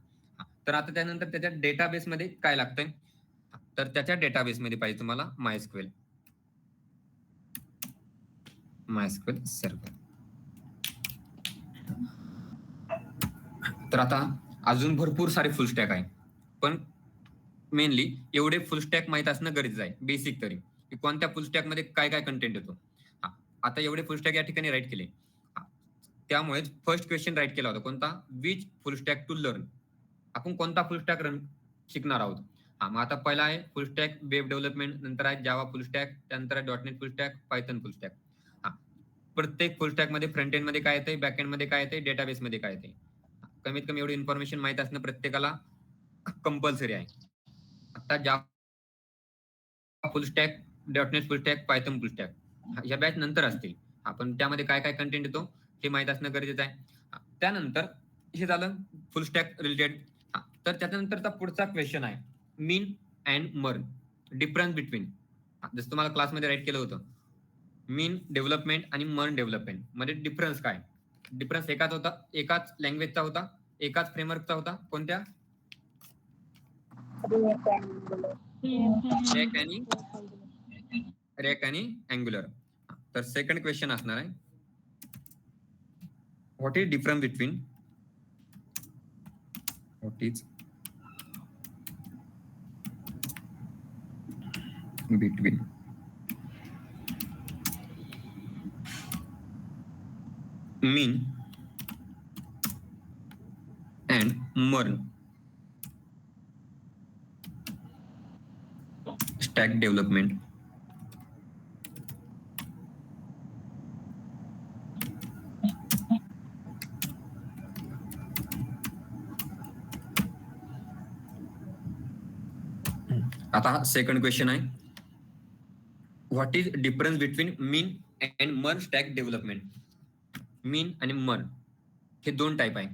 तर आता त्यानंतर त्याच्या डेटाबेस मध्ये काय लागतंय, तर त्याच्या डेटाबेस मध्ये पाहिजे तुम्हाला MySQL सर्व्हर. तर आता अजून भरपूर सारे फुल स्टॅक आहे, पण मेनली एवढे फुल स्टॅक माहित असणं गरजेचं आहे, बेसिक तरी, की कोणत्या फुल स्टॅक मध्ये काय काय कंटेंट येतो. आता एवढे फुल स्टॅक या ठिकाणी राईट केले. त्यामुळे फर्स्ट क्वेश्चन राईट केला होता कोणता, which full stack to learn. आपण कोणता फुल स्टॅक शिकणार आहोत. मग आता पहिला आहे फुल स्टॅक वेब डेव्हलपमेंट, नंतर आहे जावा फुल स्टॅक, त्यानंतर आहे डॉटनेट फुल स्टॅक, पायथन फुल स्टॅक. प्रत्येक फुल स्टॅक मध्ये फ्रंट एंड मध्ये काय येते, बॅक एंड मध्ये काय येते, डेटाबेस मध्ये काय येते. कमीत कमी एवढी इन्फॉर्मेशन माहित असणं प्रत्येकाला कंपल्सरी आहे. आता जावा फुल स्टॅक, डॉटनेट फुल स्टॅक, पायथन फुल स्टॅक या बॅच नंतर असतील. आपण त्यामध्ये काय काय कंटेंट येतो हे माहित असणं गरजेचं आहे. त्यानंतर हे झालं फुल स्टॅक रिलेटेड. तर त्याच्यानंतरचा पुढचा क्वेश्चन आहे मीन अँड मर्न, डिफरन्स बिटवीन. जसं तुम्हाला क्लासमध्ये राईट केलं होतं, मीन डेव्हलपमेंट आणि मर्न डेव्हलपमेंट मध्ये डिफरन्स काय. डिफरन्स एकाच होता, एकाच लँग्वेजचा होता, एकाच फ्रेमवर्कचा होता. कोणत्या? रिएक्ट आणि अँग्युलर. तर सेकंड क्वेश्चन असणार आहे, what is difference between mean and MERN stack development. आता सेकंड क्वेश्चन आहे, what is difference between mean and मर्न स्टॅक डेव्हलपमेंट. मीन आणि मर्न हे दोन टाईप आहे.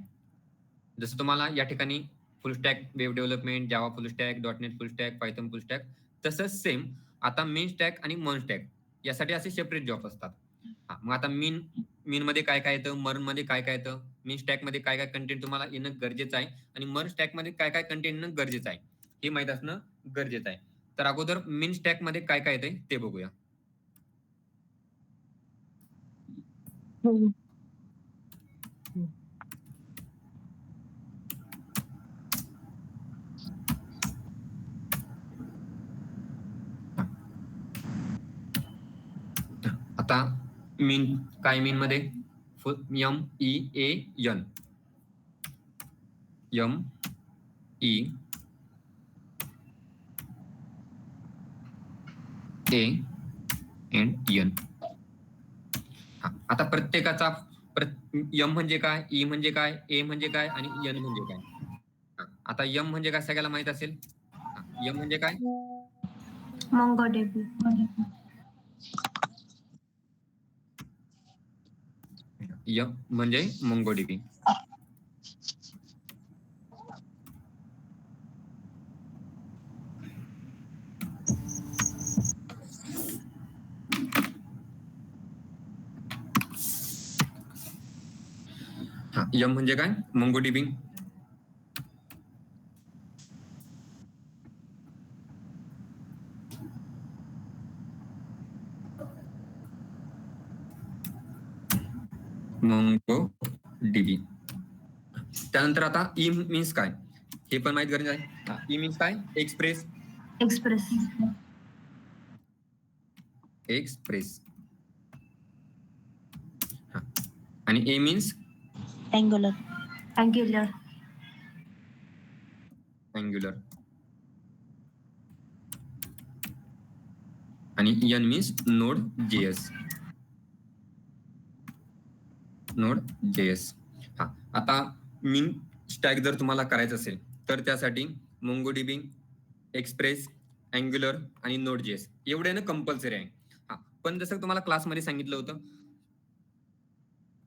जसं तुम्हाला या ठिकाणी फुल stack web development, Java full stack, dot net फुल स्टॅक, पायथन फुल स्टॅक, तसंच सेम आता मीन स्टॅक आणि मर्न स्टॅक यासाठी असे सेपरेट जॉब असतात. मग आता मीन मध्ये काय काय येतं, मर्न मध्ये काय काय येतं, मीन स्टॅक मध्ये काय काय कंटेंट तुम्हाला येणं गरजेचं आहे आणि मर्न स्टॅक मध्ये काय काय कंटेंट येणं गरजेचं आहे हे माहित असणं गरजेचं आहे. तर अगोदर मीन स्टॅक मध्ये काय काय येते ते बघूया. आता मीन काय, मीन मध्ये MEAN, MEAN. आता प्रत्येकाचा एम म्हणजे काय, ई म्हणजे काय, ए म्हणजे काय आणि एन म्हणजे काय. आता एम म्हणजे काय सगळ्याला माहित असेल. एम म्हणजे काय, MongoDB. एम म्हणजे MongoDB. एम म्हणजे काय, MongoDB. MongoDB. त्यानंतर आता ई मीन्स काय हे पण माहित गरजेचं आहे. ई मीन्स काय, एक्सप्रेस. आणि ए मीन्स Angular. आणि एन मीन्स नोड जेएस. आता मीन स्टॅक जर तुम्हाला करायचं असेल तर त्यासाठी MongoDB, एक्सप्रेस, अँग्युलर आणि नोड जेएस एवढे ना कंपल्सरी आहे. पण जसं तुम्हाला क्लासमध्ये सांगितलं होतं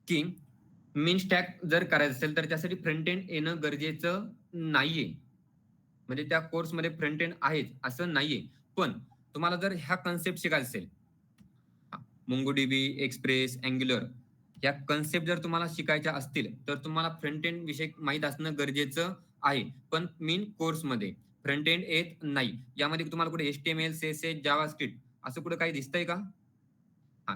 की मीन स्टॅक जर करायचं असेल तर त्यासाठी फ्रंट एंड येणं गरजेचं नाहीये. म्हणजे त्या कोर्समध्ये फ्रंट एंड आहेच असं नाहीये. पण तुम्हाला जर ह्या कन्सेप्ट शिकायचं असेल, MongoDB, एक्सप्रेस, अँग्युलर या कन्सेप्ट जर तुम्हाला शिकायच्या असतील तर तुम्हाला फ्रंट एंड विषय माहित असणं गरजेचं आहे. पण मीन कोर्समध्ये फ्रंट एंड येत नाही. यामध्ये तुम्हाला कुठे HTML, CSS, जावास्क्रिप्ट असं कुठे काही दिसतंय का?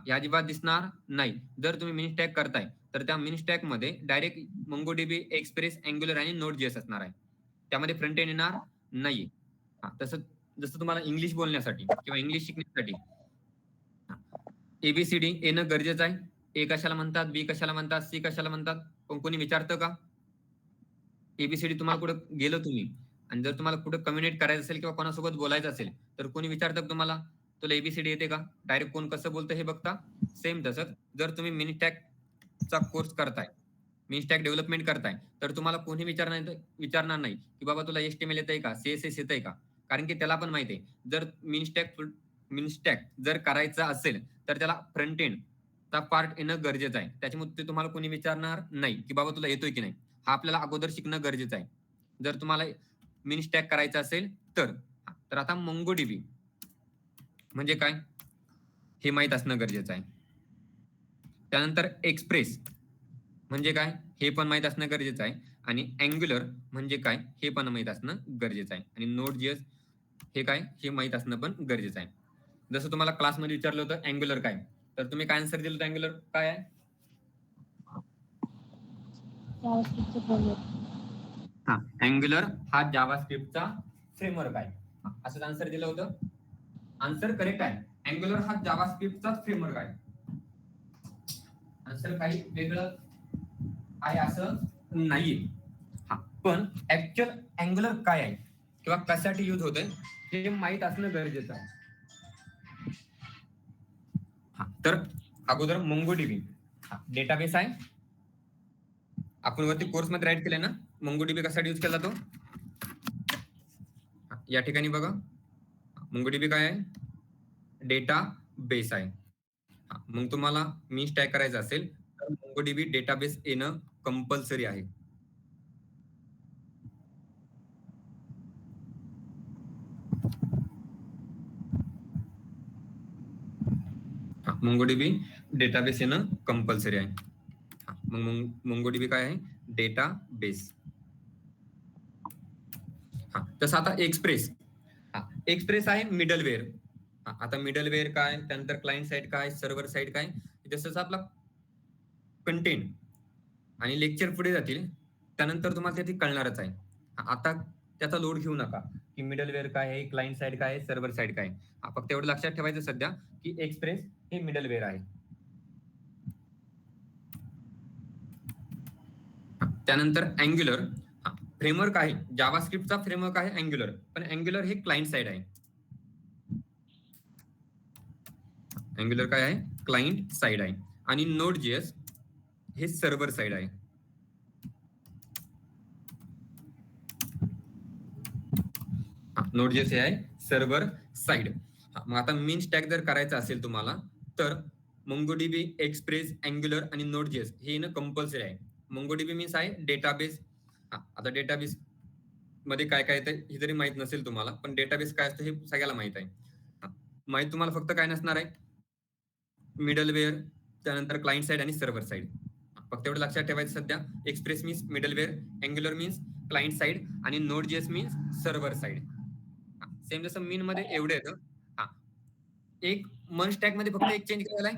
या अजिबात दिसणार नाही. जर तुम्ही मिनी स्टॅक करताय तर त्या मिनी स्टॅक मध्ये डायरेक्ट MongoDB, एक्सप्रेस, अँग्युलर आणि नोड.js असणार आहे. त्यामध्ये फ्रंट एंड येणार नाही. तसं जसं तुम्हाला इंग्लिश बोलण्यासाठी किंवा इंग्लिश शिकण्यासाठी एबीसीडी येणं गरजेचं आहे. ए कशाला म्हणतात, बी कशाला म्हणतात, सी कशाला म्हणतात, पण कोणी विचारतं का? एबीसीडी तुम्हाला कुठं गेलं तुम्ही आणि जर तुम्हाला कुठं कम्युनिकेट करायचं असेल किंवा कोणासोबत बोलायचं असेल तर कोणी विचारतं का तुम्हाला तुला एबीसीडी येते का? डायरेक्ट कोण कसं बोलतं हे बघता. सेम तसंच जर तुम्ही मिनिस्टॅकचा कोर्स करताय, मिनिस्टॅक डेव्हलपमेंट करताय, तर तुम्हाला कोणी विचारणार नाही की बाबा तुला एचटीएमएल येतंय का, सीएसएस येतंय का? कारण की त्याला पण माहिती आहे जर मिनिस्टॅक जर करायचं असेल तर त्याला फ्रंट एंड चा पार्ट येणं गरजेचं आहे. त्याच्यामुळे ते तुम्हाला कोणी विचारणार नाही की बाबा तुला येतोय की नाही. हा आपल्याला अगोदर शिकणं गरजेचं आहे जर तुम्हाला मिनी स्टॅक करायचं असेल तर. तर आता मोंगोडीबी म्हणजे काय हे माहित असणं गरजेचं आहे. त्यानंतर एक्सप्रेस म्हणजे काय हे पण माहित असणं गरजेचं आहे आणि अँग्युलर म्हणजे काय हे पण माहित असणं गरजेचं आहे आणि नोड.js हे काय हे माहित असणं पण गरजेचं आहे. जसं तुम्हाला क्लासमध्ये विचारलं होतं अँग्युलर काय, तर तुम्ही काय आन्सर दिलं होतं अँग्युलर काय आहे? अँग्युलर हा जावास्क्रिप्टचा फ्रेमवर्क आहे असंच आन्सर दिलं होतं. आन्सर करेक्ट आहे. अँग्युलर हा जावास्क्रिप्टचा फ्रेमवर्क आहे. आन्सर काही वेगळं आहे असं नाहीये. पण ऍक्च्युअल अँग्युलर काय आहे किंवा कशासाठी यूज होतंय हे माहित असणं गरजेचं आहे. तर अगोदर मोंगोडीबी डेटाबेस आहे. आपण वरती कोर्स मध्ये राईट केलंय ना मोंगोडीबी कशासाठी यूज केला जातो. या ठिकाणी बघा मोंगोडीबी काय आहे, डेटा बेस आहे. मग तुम्हाला मी स्टॅक करायचं असेल तर मोंगोडीबी डेटाबेस येणं कंपल्सरी आहे. मोंगोडीबी डेटाबेस येणं कंपल्सरी आहे. मग मोंगोडीबी काय आहे, डेटा बेस. तसं आता एक्सप्रेस आहे मिडलवेअर. आता मिडलवेअर काय, त्यानंतर क्लायंट साइड काय, सर्व्हर साइड काय, जसं आपला कंटेंट आणि लेक्चर पुढे जातील त्यानंतर तुम्हाला ते कळणारच आहे. आता त्याचा लोड घेऊ नका की मिडलवेअर काय आहे, क्लायंट साइड काय आहे, सर्व्हर साइड काय आहे. फक्त एवढं लक्षात ठेवायचं सध्या की एक्सप्रेस हे मिडलवेअर आहे. त्यानंतर अँग्युलर फ्रेमवर्क आहे, जावास्क्रिप्टचा फ्रेमवर्क आहे अँग्युलर, पण अँग्युलर हे क्लायंट साइड आहे. अँग्युलर काय आहे, क्लायंट साइड आहे आणि नोड.js हे सर्व्हर साइड आहे. नोड.js हे आहे सर्व्हर साइड. मग आता मेन स्टॅक जर करायचं असेल तुम्हाला तर मोंगोडीबी, एक्सप्रेस, अँग्युलर आणि नोड.js हे येणं कंपल्सरी आहे. मोंगोडीबी मीन्स आहे डेटाबेस. आता डेटाबेस मध्ये काय काय येतं हे जरी माहित नसेल तुम्हाला, पण डेटाबेस काय असतं हे सगळ्याला माहित आहे. माहित तुम्हाला फक्त काय नसणार आहे, मिडलवेअर, त्यानंतर क्लायंट साइड आणि सर्व्हर साइड. फक्त एवढं लक्षात ठेवायचं सध्या, Express means middleware, Angular means client side आणि Node JS means server side. Same जसं मीन मध्ये एवढे येतं. एक मन स्टॅक मध्ये फक्त एक चेंज काय आलाय,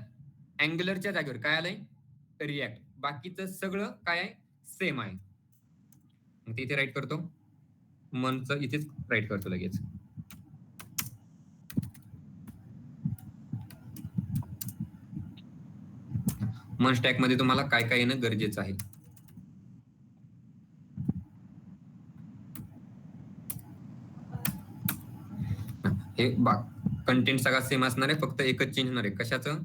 अँग्युलरच्या जागेवर काय आलंय, रिॲक्ट. बाकीचं सगळं काय आहे, सेम आहे. मग ते इथे राईट करतो, मनचं इथेच राईट करतो लगेच. मन स्टॅक मध्ये तुम्हाला काय काय येणं गरजेचं आहे. हे कंटेंट सगळा सेम असणार आहे, फक्त एकच चेंज होणार आहे. कशाचं,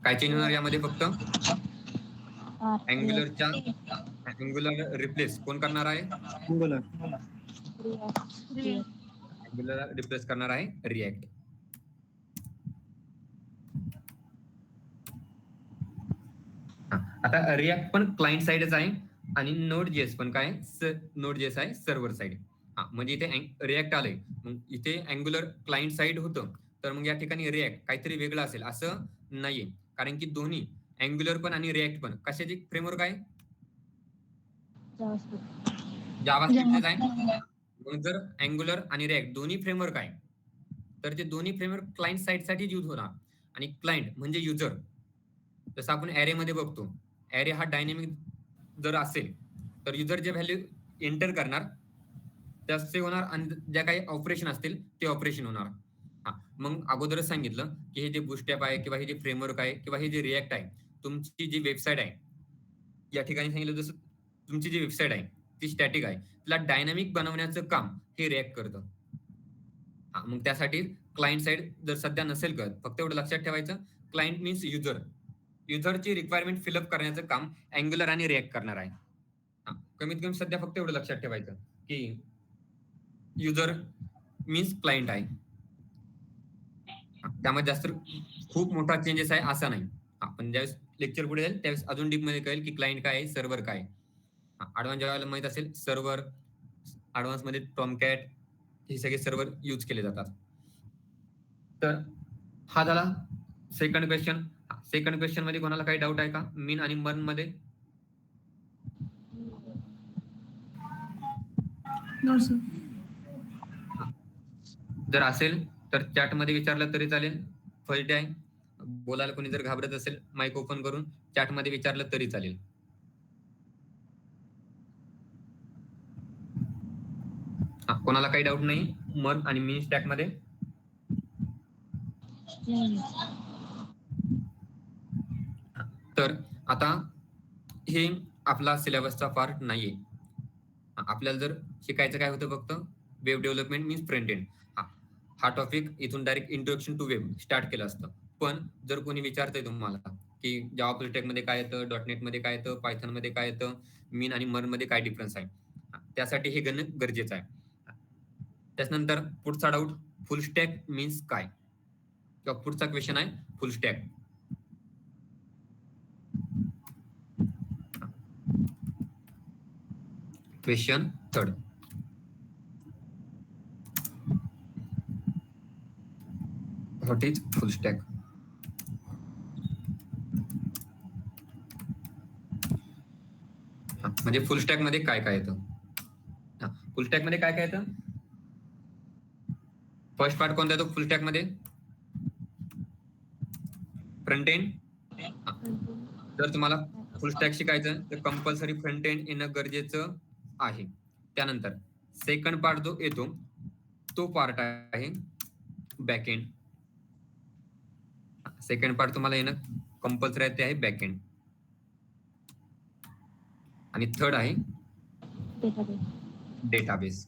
काय चेंज होणार यामध्ये, फक्त अँग्युलर रिप्लेस कोण करणार आहे, अँग्युलर रिप्लेस करणार आहे रिॲक्ट. आता रिॲक्ट पण क्लायंट साइडच आहे आणि नोड.js पण काय, नोड.js आहे सर्व्हर साइड. म्हणजे इथे रिॲक्ट आलंय, मग इथे अँग्युलर क्लायंट साइड होतं, तर मग या ठिकाणी रिॲक्ट काहीतरी वेगळं असेल असं नाहीये. कारण की दोन्ही अँग्युलर पण आणि रिॲक्ट पण कशाची फ्रेमवर्क आहे, जावास्क्रिप्टच आहे. मग जर अँग्युलर आणि रिॲक्ट दोन्ही फ्रेमवर्क आहे तर ते दोन्ही फ्रेमवर्क क्लायंट साइड साठी यूज होणार. आणि क्लायंट म्हणजे युजर. जसं आपण ऍरे मध्ये बघतो, ऍरे हा डायनेमिक जर असेल तर युजर जे व्हॅल्यू एंटर करणार त्या सेव्ह होणार आणि ज्या काही ऑपरेशन असतील ते ऑपरेशन होणार. हा, मग अगोदरच सांगितलं की हे जे बूटस्ट्रॅप आहे किंवा हे जे फ्रेमवर्क आहे किंवा हे जे रिएक्ट आहे, तुमची जी वेबसाईट आहे, या ठिकाणी सांगितलं जसं तुमची जी वेबसाईट आहे ती स्टॅटिक आहे, तिला डायनामिक बनवण्याचं काम हे रिएक्ट करतं. हा, मग त्यासाठी क्लायंट साइड जर सध्या नसेल करत, फक्त एवढं लक्षात ठेवायचं, क्लायंट मीन्स युजर. युजरची रिक्वायरमेंट फिलअप करण्याचं काम अँग्युलर आणि रिएक्ट करणार आहे. हा, कमीत कमी सध्या फक्त एवढं लक्षात ठेवायचं की युजर मीन्स क्लायंट आहे. त्यामध्ये जास्त खूप मोठा चेंजेस आहे असा नाही. आपण ज्यावेळेस लेक्चर पुढे जाईल त्यावेळेस अजून डीप मध्ये कळेल की क्लायंट काय आहे, सर्व्हर काय आहे. ऍडव्हान्स ज्यावेळेला माहित असेल सर्व्हर, ऍडव्हान्स मध्ये टॉमकॅट, हे सगळे सर्व्हर यूज केले जातात. तर हा झाला सेकंड क्वेश्चन. सेकंड क्वेश्चन मध्ये कोणाला काही डाऊट आहे का मीन आणि मर्न मध्ये? No sir. जर असेल तर चॅट मध्ये विचारलं तरी चालेल. फर्स्ट डे आहे, बोलायला कोणी जर घाबरत असेल माईक ओपन करून चॅट मध्ये विचारलं तरी चालेल. कोणाला काही डाऊट नाही मर्न आणि मीन स्टॅक मध्ये? तर आता हे आपला सिलेबसचा पार्ट नाहीये. आपल्याला जर शिकायचं काय होतं फक्त web development means front end. हा टॉपिक इथून direct introduction to web start केलं असतं. पण जर कोणी विचारतंय तुम्हाला की जावा फुल स्टॅक मध्ये काय येतं, डॉटनेट मध्ये काय येतं, पायथन मध्ये काय येतं, मीन आणि मर्न मध्ये काय डिफरन्स आहे, त्यासाठी हे गणन गरजेचं आहे. त्याच्यानंतर पुढचा डाऊट फुल स्टॅक मीन्स काय, किंवा पुढचा क्वेश्चन आहे फुल stack. Question third, what is full stack? म्हणजे फुल स्टॅक मध्ये काय काय येतं? फुल स्टॅक मध्ये काय काय येतं? फर्स्ट पार्ट कोणता येतो फुल स्टॅक मध्ये? Front end. जर तुम्हाला फुल स्टॅक शिकायचं तर कंपल्सरी फ्रंट एंड येणं गरजेचं आहे. त्यानंतर सेकंड पार्ट जो येतो तो पार्ट आहे बॅक एंड. सेकंड पार्ट तुम्हाला येणं कंपल्सरी आहे, ते आहे बॅक एंड. आणि थर्ड आहे डेटाबेस.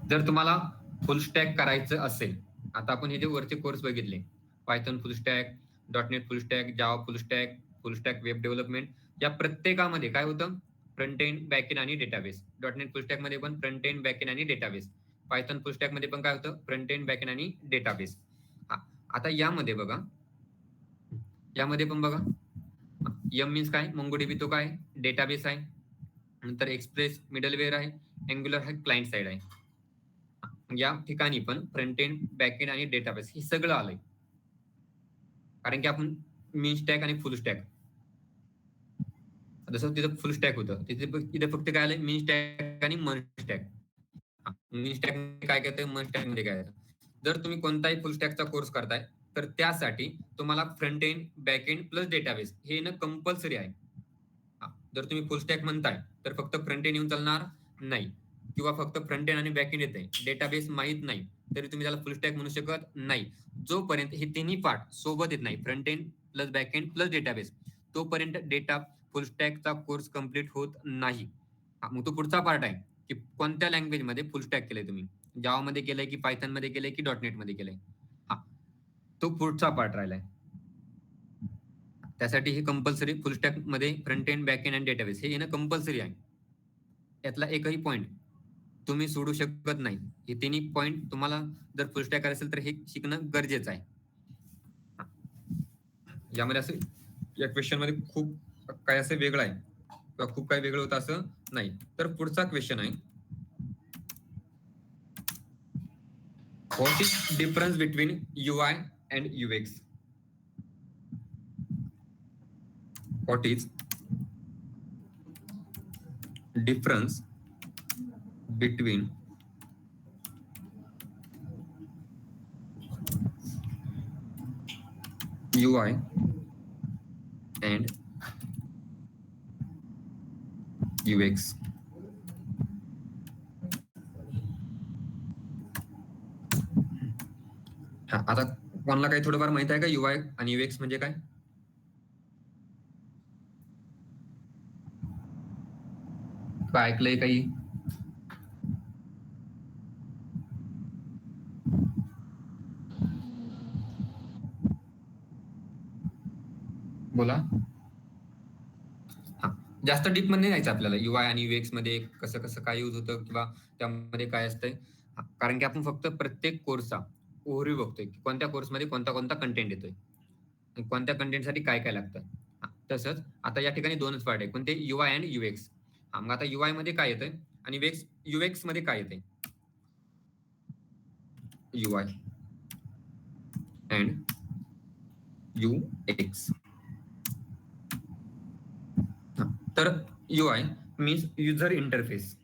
जर तुम्हाला फुल स्टॅक करायचं असेल, आता आपण हे जे वरचे कोर्स बघितले, पायथन फुल स्टॅक, डॉटनेट फुल stack, Java full stack web development, या प्रत्येकामध्ये काय होतं? फ्रंट एंड, बॅक एंड आणि डेटाबेस. डॉटनेट फुल स्टॅक मध्ये पण फ्रंट एंड, बॅक एंड आणि डेटाबेस. पायथन फुल स्टॅक मध्ये पण काय होतं? फ्रंट एंड, बॅक एंड आणि डेटाबेस. आता यामध्ये बघा, यामध्ये पण बघा, एम मीन्स काय? मोंगोडीबी तो काय? डेटाबेस आहे. नंतर एक्सप्रेस मिडलवेअर आहे, अँग्युलर आहे, क्लायंट साइड आहे. या ठिकाणी पण फ्रंट एंड, बॅक एंड आणि डेटाबेस हे सगळं आलंय. कारण की आपण मीन स्टॅक आणि फुल स्टॅक, जसं तिथं फुल स्टॅक होतं तिथे फक्त काय आलंय? मीन स्टॅक आणि मर्ज स्टॅक. मीन स्टॅक मध्ये काय करतंय, मर्ज स्टॅक मध्ये काय येतं? जर तुम्ही कोणताही फुल स्टॅकचा कोर्स करताय तर त्यासाठी तुम्हाला front end, back end plus database हे येणं कंपल्सरी आहे. जर तुम्ही फुल स्टॅक म्हणताय तर फक्त फ्रंट एंड येऊन चालणार नाही, किंवा फक्त फ्रंट एंड आणि बॅक एंड येते, डेटाबेस माहित नाही तरी तुम्ही त्याला फुल स्टॅक म्हणू शकत नाही. जोपर्यंत हे तिन्ही पार्ट सोबत येत नाही, front end plus back end plus database, तोपर्यंत डेटा फुल स्टॅकचा कोर्स कंप्लीट होत नाही. मग तो पुढचा पार्ट आहे की कोणत्या लँग्वेज मध्ये फुल स्टॅक केलंय तुम्ही, जावा मध्ये केलंय की पायथन मध्ये केलंय की डॉटनेट मध्ये केलंय, तो पुढचा पार्ट राहिलाय. त्यासाठी हे कंपल्सरी फुल स्टॅक मध्ये फ्रंट एंड, बॅक एंड आणि डेटाबेस हे येणं कंपल्सरी आहे. त्यातला एकही पॉईंट तुम्ही सोडू शकत नाही. हे तिन्ही पॉईंट तुम्हाला जर फुल स्टॅक करायचं तर हे शिकणं गरजेचं आहे. यामध्ये असं या क्वेश्चन मध्ये खूप काय असं वेगळं आहे किंवा खूप काय वेगळं होतं असं नाही. तर पुढचा क्वेश्चन आहे, what is difference between UI and UX? What is difference between UI and UX. हा, आता कोणाला काही थोडंफार माहित आहे का UI आणि UX म्हणजे काय? काय ऐकलंय काही? बोला. हा, जास्त डीप मध्ये नाही जायचं आपल्याला UI आणि UX मध्ये कसं कसं काय यूज होतं किंवा त्यामध्ये काय असतंय. हा, कारण की आपण फक्त प्रत्येक कोर्सचा ओव्हरव्ह्यू बघतोय की कोणत्या कोर्समध्ये कोणता कोणता कंटेंट येतोय आणि कोणत्या कंटेंटसाठी काय काय लागतं. हा, तसंच आता या ठिकाणी दोनच पार्ट आहे, कोणते UI आणि UX. हा, मग आता UI मध्ये काय येतंय आणि UX मध्ये काय येतंय? UI and UX. तर UI मीन्स युजर इंटरफेस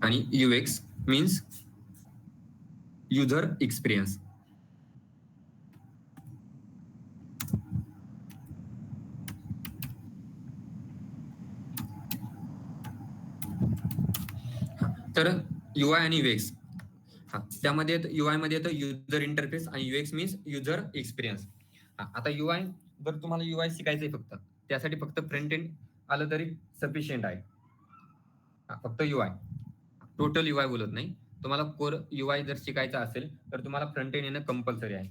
आणि UX मीन्स युजर एक्सपिरियन्स. तर UI आणि UX, हा, त्यामध्ये UI मध्ये येतं युजर इंटरफेस आणि UX मीन्स युजर एक्सपिरियन्स. आता UI जर तुम्हाला UI शिकायचंय फक्त, त्यासाठी फक्त फ्रंट एंड आलं तरी सफिशियंट आहे. फक्त UI, टोटल UI बोलत नाही. तुम्हाला कोर UI जर शिकायचा असेल तर तुम्हाला फ्रंट एंड येणं कंपल्सरी आहे.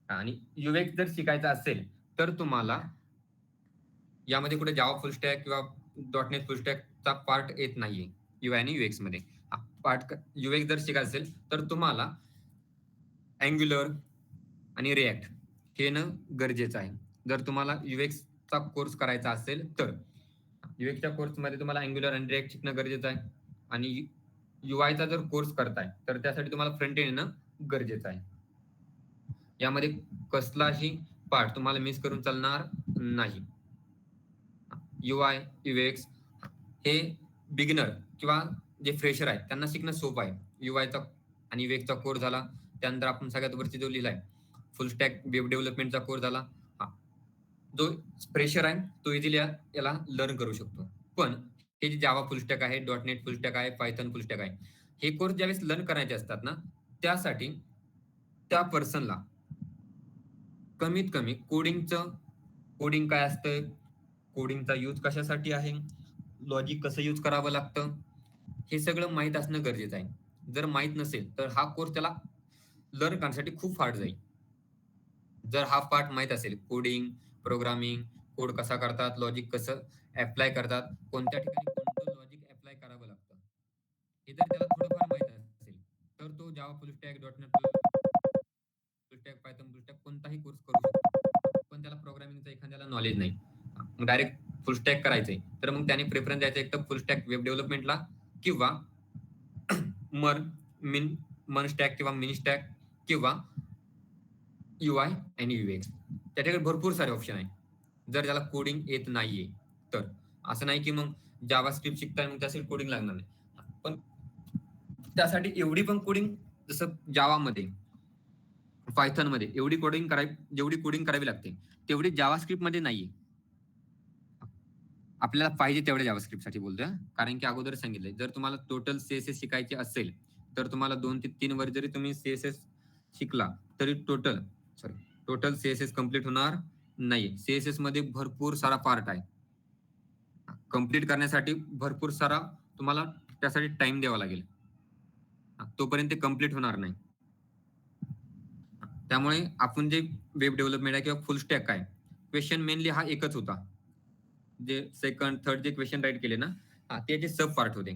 आणि UX जर शिकायचा असेल तर तुम्हाला यामध्ये कुठे जावा फुल स्टॅक किंवा .NET फुल स्टॅकचा पार्ट येत नाहीये UI आणि UX मध्ये. पार्ट UX जर शिकायचं असेल तर तुम्हाला अँग्युलर आणि रिॲक्ट हे येणं गरजेचं आहे. जर तुम्हाला UX चा कोर्स करायचा असेल तर UX च्या कोर्समध्ये तुम्हाला अँग्युलर आणि रिॲक्ट शिकणं गरजेचं आहे. आणि UI चा जर कोर्स करताय तर त्यासाठी तुम्हाला फ्रंट एंड येणं गरजेचं आहे. यामध्ये कसलाही पार्ट तुम्हाला मिस करून चालणार नाही. UI UX हे बिगिनर किंवा जे फ्रेशर आहे त्यांना शिकणं सोपं आहे. UI चा आणि UX चा कोर्स झाला, त्यानंतर आपण सगळ्यात वरती जो लिहिलाय फुल स्टॅक वेब डेव्हलपमेंटचा कोर्स झाला. हा, जो फ्रेशर आहे तो इझिली याला लर्न करू शकतो. पण हे जे जावा फुल स्टॅक आहे, .NET फुल स्टॅक आहे, पायथन फुल स्टॅक आहे, हे कोर्स ज्यावेळेस लर्न करायचे असतात ना, त्यासाठी त्या पर्सनला कमीत कमी कोडिंग काय असतं, कोडिंगचा यूज कशासाठी आहे, लॉजिक कसं यूज करावं लागतं, हे सगळं माहीत असणं गरजेचं आहे. जर माहीत नसेल तर हा कोर्स त्याला लर्न करण्यासाठी खूप हार्ड जाईल. जर हा पार्ट माहीत असेल, कोडिंग, प्रोग्रामिंग, कोड कसा करतात, लॉजिक कसं ॲप्लाय करतात, कोणत्या ठिकाणी कोणतं लॉजिक ॲप्लाय करावं लागतं, हे जर त्याला थोडंफार माहीत असेल तर तो जावा फुल स्टॅक, .NET फुल स्टॅक, पायथन फुल स्टॅक कोणताही कोर्स करू शकतो. पण त्याला प्रोग्रामिंगचं एखाद्याला नॉलेज नाही, मग डायरेक्ट फुल स्टॅक करायचंय तर मग त्याने प्रेफरन्स द्यायचा एक तर फुल स्टॅक वेब डेव्हलपमेंटला किंवा मन स्टॅक किंवा मिनी स्टॅक किंवा UI आणि UX. त्याच्याकडे भरपूर सारे ऑप्शन आहे. जर त्याला कोडिंग येत नाहीये तर असं नाही की मग जावा स्क्रिप्ट शिकताय मग त्यासाठी कोडिंग लागणार नाही. पण त्यासाठी एवढी पण कोडिंग जसं जावामध्ये, पायथन मध्ये जेवढी कोडिंग करावी लागते तेवढी जावास्क्रिप्ट मध्ये नाहीये. आपल्याला पाहिजे तेवढ्या जावास्क्रिप्टसाठी बोलतोय, कारण की अगोदर सांगितलंय जर तुम्हाला टोटल CSS शिकायचे असेल तर तुम्हाला 2 ते 3 वर्ष जरी तुम्ही CSS शिकला तरी टोटल CSS कंप्लीट होणार नाही. CSS मध्ये भरपूर सारा पार्ट आहे. कंप्लीट करण्यासाठी भरपूर सारा तुम्हाला त्यासाठी टाइम द्यावा लागेल. तोपर्यंत ते कंप्लीट होणार नाही. त्यामुळे आपण जे वेब डेव्हलपमेंट आहे किंवा फुल स्टॅक आहे, क्वेश्चन मेनली हा एकच होता. जे सेकंड थर्ड जे क्वेश्चन राईट केले ना, त्याचे सब पार्ट होते.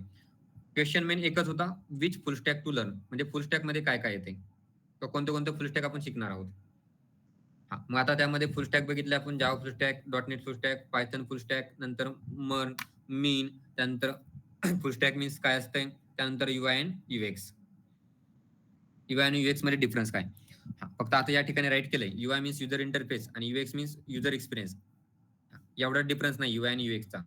क्वेश्चन मेन एकच होता, which full stack to learn, म्हणजे फुल स्टॅक मध्ये काय काय येते किंवा कोणते कोणते फुल स्टॅक आपण शिकणार आहोत. मग आता त्यामध्ये फुल स्टॅक बघितले आपण, जावा फुल स्टॅक, .NET फुल स्टॅक, पायथन फुल स्टॅक, नंतर मीन, त्यानंतर फुल स्टॅक मीन्स काय असतंय, त्यानंतर UI आणि UX. UI आणि UX मध्ये डिफरन्स काय, फक्त आता या ठिकाणी राईट केलंय, UI मीन्स युजर इंटरफेस आणि UX मीन्स युजर एक्सपिरियन्स. एवढा डिफरन्स नाही UI आणि UX चा.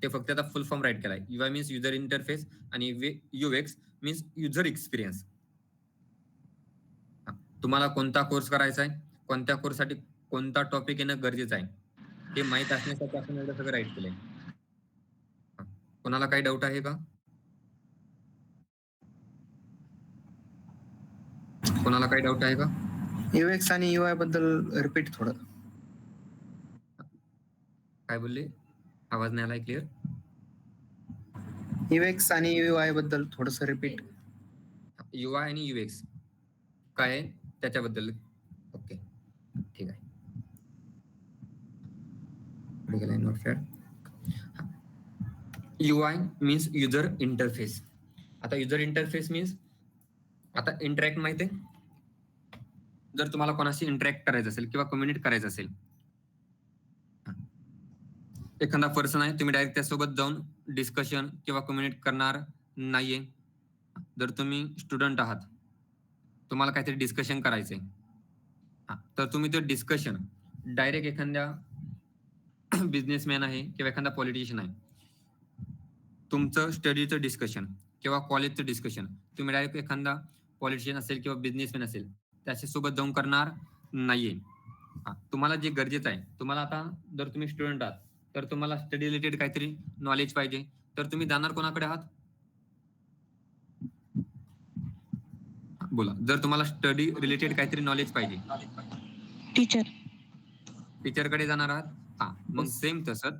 ते फक्त आता फुल फॉर्म राईट केलाय. UI मीन्स युजर इंटरफेस आणि UX मीन्स युजर एक्सपिरियन्स. तुम्हाला कोणता कोर्स करायचा आहे, कोणत्या कोर्ससाठी कोणता टॉपिक येणं गरजेचं आहे, हे माहीत असण्यासाठी आपण एवढं सगळं राईट केलंय. कोणाला काही डाऊट आहे का? कोणाला काही डाऊट आहे का? UX आणि UI बद्दल रिपीट थोडं. काय बोलले? आवाज नाही आलाय क्लिअर. UX आणि UI बद्दल थोडंसं रिपीट. UI आणि UX काय आहे त्याच्याबद्दल. ओके, ठीक आहे. पुढे गेलाय notepad. UI means user interface. आता युजर इंटरफेस मीन्स आता इंटरॅक्ट माहिती आहे. जर तुम्हाला कोणाशी इंटरॅक्ट करायचं असेल किंवा कम्युनिकेट करायचं असेल, एखादा पर्सन आहे, तुम्ही डायरेक्ट त्यासोबत जाऊन डिस्कशन किंवा कम्युनिकेट करणार नाहीये. जर तुम्ही स्टुडंट आहात, तुम्हाला काहीतरी डिस्कशन करायचंय, तर तुम्ही ते डिस्कशन डायरेक्ट एखाद्या बिझनेसमॅन आहे किंवा एखादा पॉलिटिशियन आहे, तुमचं स्टडीचं डिस्कशन किंवा कॉलेजचं डिस्कशन तुम्ही डायरेक्ट एखादा पॉलिटिशियन असेल किंवा बिझनेसमॅन असेल त्याच्यासोबत जाऊन करणार नाहीये. तुम्हाला जे गरजेचं आहे, तुम्हाला आता जर तुम्ही स्टुडंट आहात तर तुम्हाला स्टडी रिलेटेड काहीतरी नॉलेज पाहिजे, तर तुम्ही जाणार कोणाकडे आहात? बोला. जर तुम्हाला स्टडी रिलेटेड काहीतरी नॉलेज पाहिजे, टीचरकडे जाणार आहात. मग सेम तसंच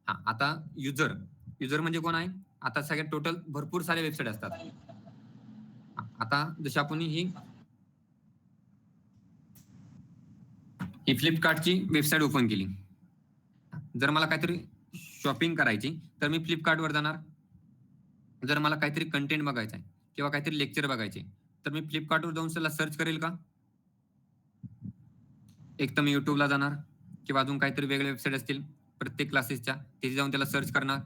आता युजर म्हणजे कोण आहे? आता सगळ्यात टोटल भरपूर सारे वेबसाईट असतात. आता जशी आपण ही फ्लिपकार्टची वेबसाईट ओपन केली. जर मला काहीतरी शॉपिंग करायची तर मी फ्लिपकार्टवर जाणार. जर मला काहीतरी कंटेंट बघायचा आहे किंवा काहीतरी लेक्चर बघायचे तर मी फ्लिपकार्टवर जाऊन त्याला सर्च करेल का? एक तर मी युट्यूबला जाणार किंवा अजून काहीतरी वेगळे वेबसाईट असतील प्रत्येक क्लासेसच्या, तिथे जाऊन त्याला सर्च करणार.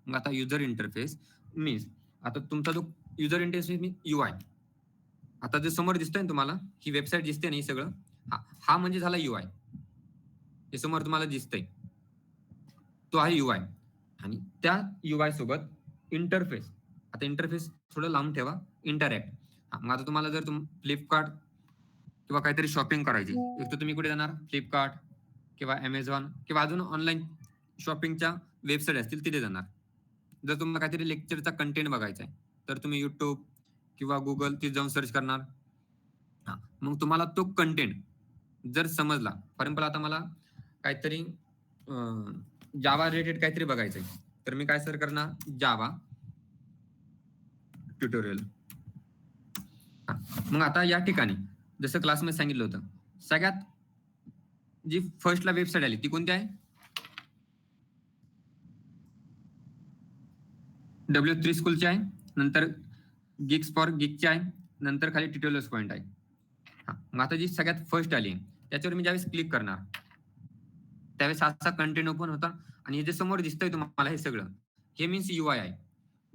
मग आता युजर इंटरफेस मीन्स आता तुमचा जो युजर इंटरफेस मीन्स UI. आता जे समोर दिसतंय ना तुम्हाला, ही वेबसाईट दिसते ना, ही सगळं हा म्हणजे झाला UI. हे समोर तुम्हाला दिसतंय तो आहे UI. आणि त्या UI सोबत इंटरफेस. आता इंटरफेस थोडं लांब ठेवा, इंटरॅक्ट. मग आता तुम्हाला जर फ्लिपकार्ट किंवा काहीतरी शॉपिंग करायची, एक तर तुम्ही कुठे जाणार? फ्लिपकार्ट किंवा Amazon किंवा अजून ऑनलाईन शॉपिंगच्या वेबसाईट असतील तिथे जाणार. जर तुम्हाला काहीतरी लेक्चरचा कंटेंट बघायचा आहे तर तुम्ही युट्यूब किंवा गुगल तिथे जाऊन सर्च करणार. मग तुम्हाला तो कंटेंट जर समजला, फॉर एक्झाम्पल आता मला काहीतरी जावा रिलेटेड काहीतरी बघायचंय तर मी काय सर्च करणार? जावा ट्युटोरियल. मग आता या ठिकाणी जसं क्लासमध्ये सांगितलं होतं, सगळ्यात जी फर्स्टला वेबसाईट आली ती कोणती आहे? W3 स्कूलची आहे, नंतर गिग्स फॉर गिगची आहे, नंतर खाली ट्युटोरियल्स पॉइंट आहे. मग आता जी सगळ्यात फर्स्ट आली त्याच्यावर मी ज्यावेळेस क्लिक करणार त्यावेळेस असा कंटेंट ओपन होता आणि हे जे समोर दिसतंय तुम्हाला हे सगळं, हे मीन्स UI आहे.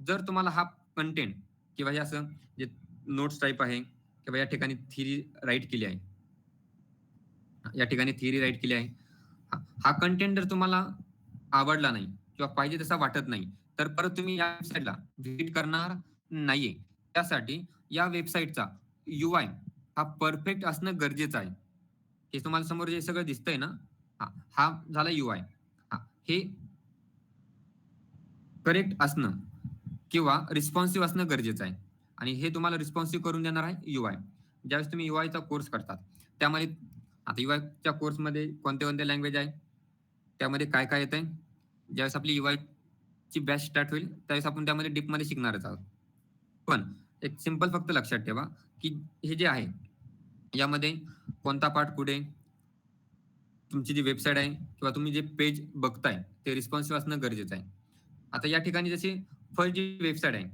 जर तुम्हाला हा कंटेंट किंवा हे असं जे नोट्स टाईप आहे किंवा या ठिकाणी थिअरी राईट केली आहे, हा कंटेंट जर तुम्हाला आवडला नाही किंवा पाहिजे तसा वाटत नाही तर परत तुम्ही या वेबसाईटला व्हिजिट करणार नाहीये. त्यासाठी या वेबसाईटचा UI हा परफेक्ट असणं गरजेचं आहे. हे तुम्हाला समोर जे सगळं दिसतंय ना, हा झाला UI. हे करेक्ट असणं किंवा रिस्पॉन्सिव्ह असणं गरजेचं आहे आणि हे तुम्हाला रिस्पॉन्सिव्ह करून देणार आहे UI. ज्यावेळेस तुम्ही UIचा कोर्स करतात त्यामध्ये आता UIच्या कोर्समध्ये कोणते कोणते लँग्वेज आहे, त्यामध्ये काय काय येत आहे, ज्यावेळेस आपली UI ची बॅच स्टार्ट होईल त्यावेळेस आपण त्यामध्ये डीपमध्ये शिकणारच आहोत. पण एक सिंपल फक्त लक्षात ठेवा की हे जे आहे यामध्ये कोणता पार्ट कुठे, तुमची जी वेबसाईट आहे किंवा तुम्ही जे पेज बघताय ते रिस्पॉन्सिव्ह असणं गरजेचं आहे. आता या ठिकाणी जशी फर्स्ट जी वेबसाईट आहे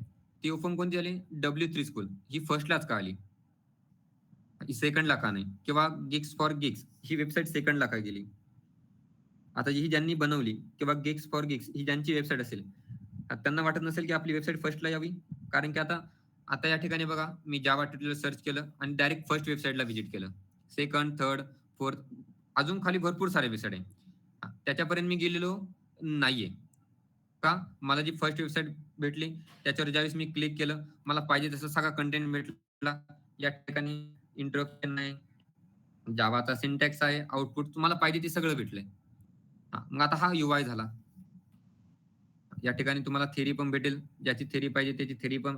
ती ओपन कोणती आली? W3 school. ही फर्स्टलाच का आली? सेकंडला का नाही? किंवा गिग्स फॉर गिग्स ही वेबसाईट सेकंडला का गेली? आता ही ज्यांनी बनवली किंवा गिग्स फॉर गिग्स ही ज्यांची वेबसाईट असेल त्यांना वाटत नसेल की आपली वेबसाईट फर्स्टला यावी, कारण की आता या ठिकाणी बघा मी जावा ट्युटोरियल सर्च केलं आणि डायरेक्ट फर्स्ट वेबसाईटला व्हिजिट केलं. सेकंड, थर्ड, फोर्थ अजून खाली भरपूर सारे वेबसाईट आहे, त्याच्यापर्यंत मी गेलेलो नाहीये. का मला जी फर्स्ट वेबसाईट भेटली त्याच्यावर ज्यावेळेस मी क्लिक केलं मला पाहिजे तसं सगळा कंटेंट भेटला. या ठिकाणी इंट्रोडक्शन आहे, जावाचा सिंटॅक्स आहे, आउटपुट तुम्हाला पाहिजे ते सगळं भेटलंय. मग आता हा UI झाला. या ठिकाणी तुम्हाला थेरी पण भेटेल, ज्याची थेरी पाहिजे त्याची थेरी पण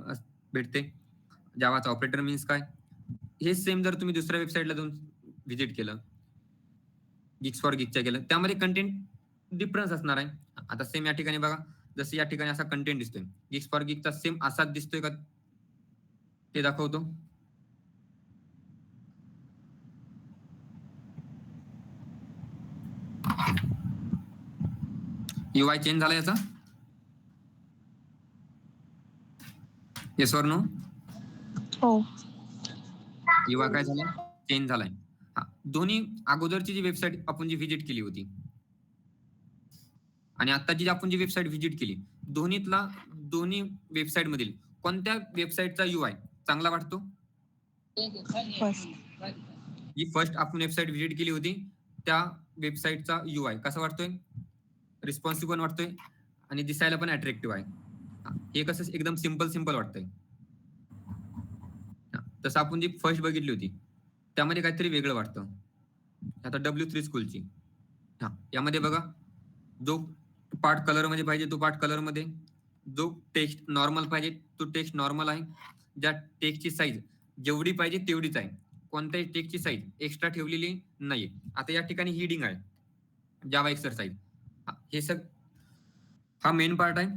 भेटते. जावाचा ऑपरेटर मीन्स काय, हे सेम जर तुम्ही दुसऱ्या वेबसाईटला जाऊन व्हिजिट केलं, गिग्स फॉर गिगच्या केलं, त्यामध्ये कंटेंट डिफरन्स असणार आहे. आता सेम या ठिकाणी बघा, जसं या ठिकाणी असा कंटेंट दिसतोय, गिग्स फॉर गिगचा सेम असाच दिसतोय का ते दाखवतो. UI चेंज झाला याचा, येस ऑर नो? हो. UI काय झालं, चेंज झालाय. दोन्ही अगोदरची जी वेबसाईट आपण जी व्हिजिट केली होती आणि आताची जी आपण जी वेबसाईट व्हिजिट केली, दोन्ही वेबसाईट मधील कोणत्या वेबसाईटचा UI चांगला वाटतो? फर्स्ट. जी फर्स्ट आपण वेबसाईट व्हिजिट केली होती त्या वेबसाईटचा UI कसा वाटतोय? रिस्पॉन्सिव्ह पण वाटतोय आणि दिसायला पण अट्रॅक्टिव्ह आहे. हे कसं एकदम सिंपल वाटतंय. तसं आपण जी फर्स्ट बघितली होती त्यामध्ये काहीतरी वेगळं वाटतं. आता W3 स्कूलची यामध्ये बघा, जो पार्ट कलर मध्ये पाहिजे तो पार्ट कलर मध्ये, जो टेक्स्ट नॉर्मल पाहिजे तो टेक्स्ट नॉर्मल आहे, ज्या टेक्स्टची साईज जेवढी पाहिजे तेवढीच आहे, कोणत्याही टेक्स्टची साईज एक्स्ट्रा ठेवलेली नाहीये. आता या ठिकाणी हिडिंग आहे, जावा एक्सरसाइज, हे हा मेन पार्ट आहे,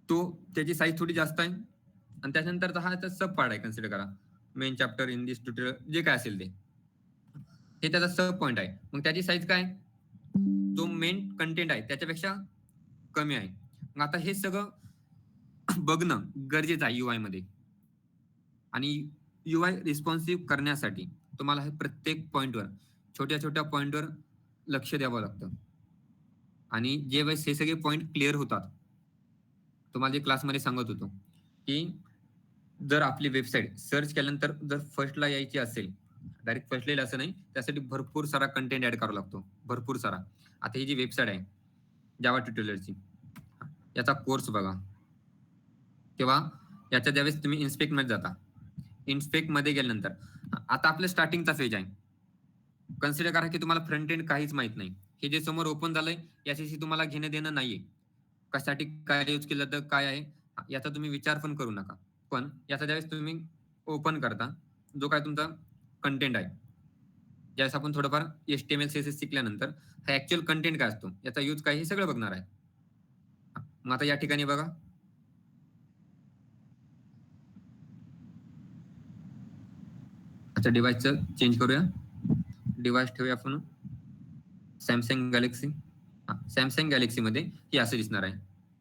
तो त्याची साईज थोडी जास्त आहे आणि त्याच्यानंतर हा सब पार्ट आहे, कन्सिडर करा main chapter in this tutorial जे काय असेल ते, हे त्याचा सब पॉइंट आहे. मग त्याची साईज काय, जो मेन कंटेंट आहे त्याच्यापेक्षा कमी आहे. मग आता हे सगळं बघणं गरजेचं आहे UI मध्ये. आणि UI रिस्पॉन्सिव्ह करण्यासाठी तुम्हाला हे प्रत्येक पॉइंटवर, छोट्या पॉइंटवर लक्ष द्यावं लागतं. आणि जेव्हा हे सगळे पॉइंट क्लिअर होतात, तुम्हाला जे क्लासमध्ये सांगत होतो की जर आपली वेबसाईट सर्च केल्यानंतर जर फर्स्टला यायची असेल, डायरेक्ट फर्स्टला येईल असं नाही, त्यासाठी भरपूर सारा कंटेंट ऍड करावा लागतो, भरपूर सारा. आता ही जी वेबसाईट आहे जावा ट्युटोरियलची, याचा कोर्स बघा, तेव्हा याच्या ज्यावेळेस तुम्ही इन्स्पेक्ट मध्ये जाता, इन्स्पेक्ट मध्ये गेल्यानंतर आता आपलं स्टार्टिंगचा फेज आहे. कन्सिडर करा की तुम्हाला फ्रंट एंड काहीच माहित नाही, हे जे समोर ओपन झालंय याच्याशी तुम्हाला घेणं देणं नाहीये, कशासाठी काय यूज केलं तर काय आहे याचा तुम्ही विचार पण करू नका. पण याचा ज्यावेळेस तुम्ही ओपन करता, जो काय तुमचा कंटेंट आहे, ज्यावेळेस आपण थोडंफार HTML CSS शिकल्यानंतर हा ऍक्च्युअल कंटेंट काय असतो, याचा यूज काय, हे सगळं बघणार आहे. मग आता या ठिकाणी बघा, अच्छा डिव्हाइसचं चेंज करूया, डिव्हाइस ठेवूया आपण सॅमसंग गॅलेक्सी. सॅमसंग गॅलेक्सी मध्ये हे असं दिसणार आहे.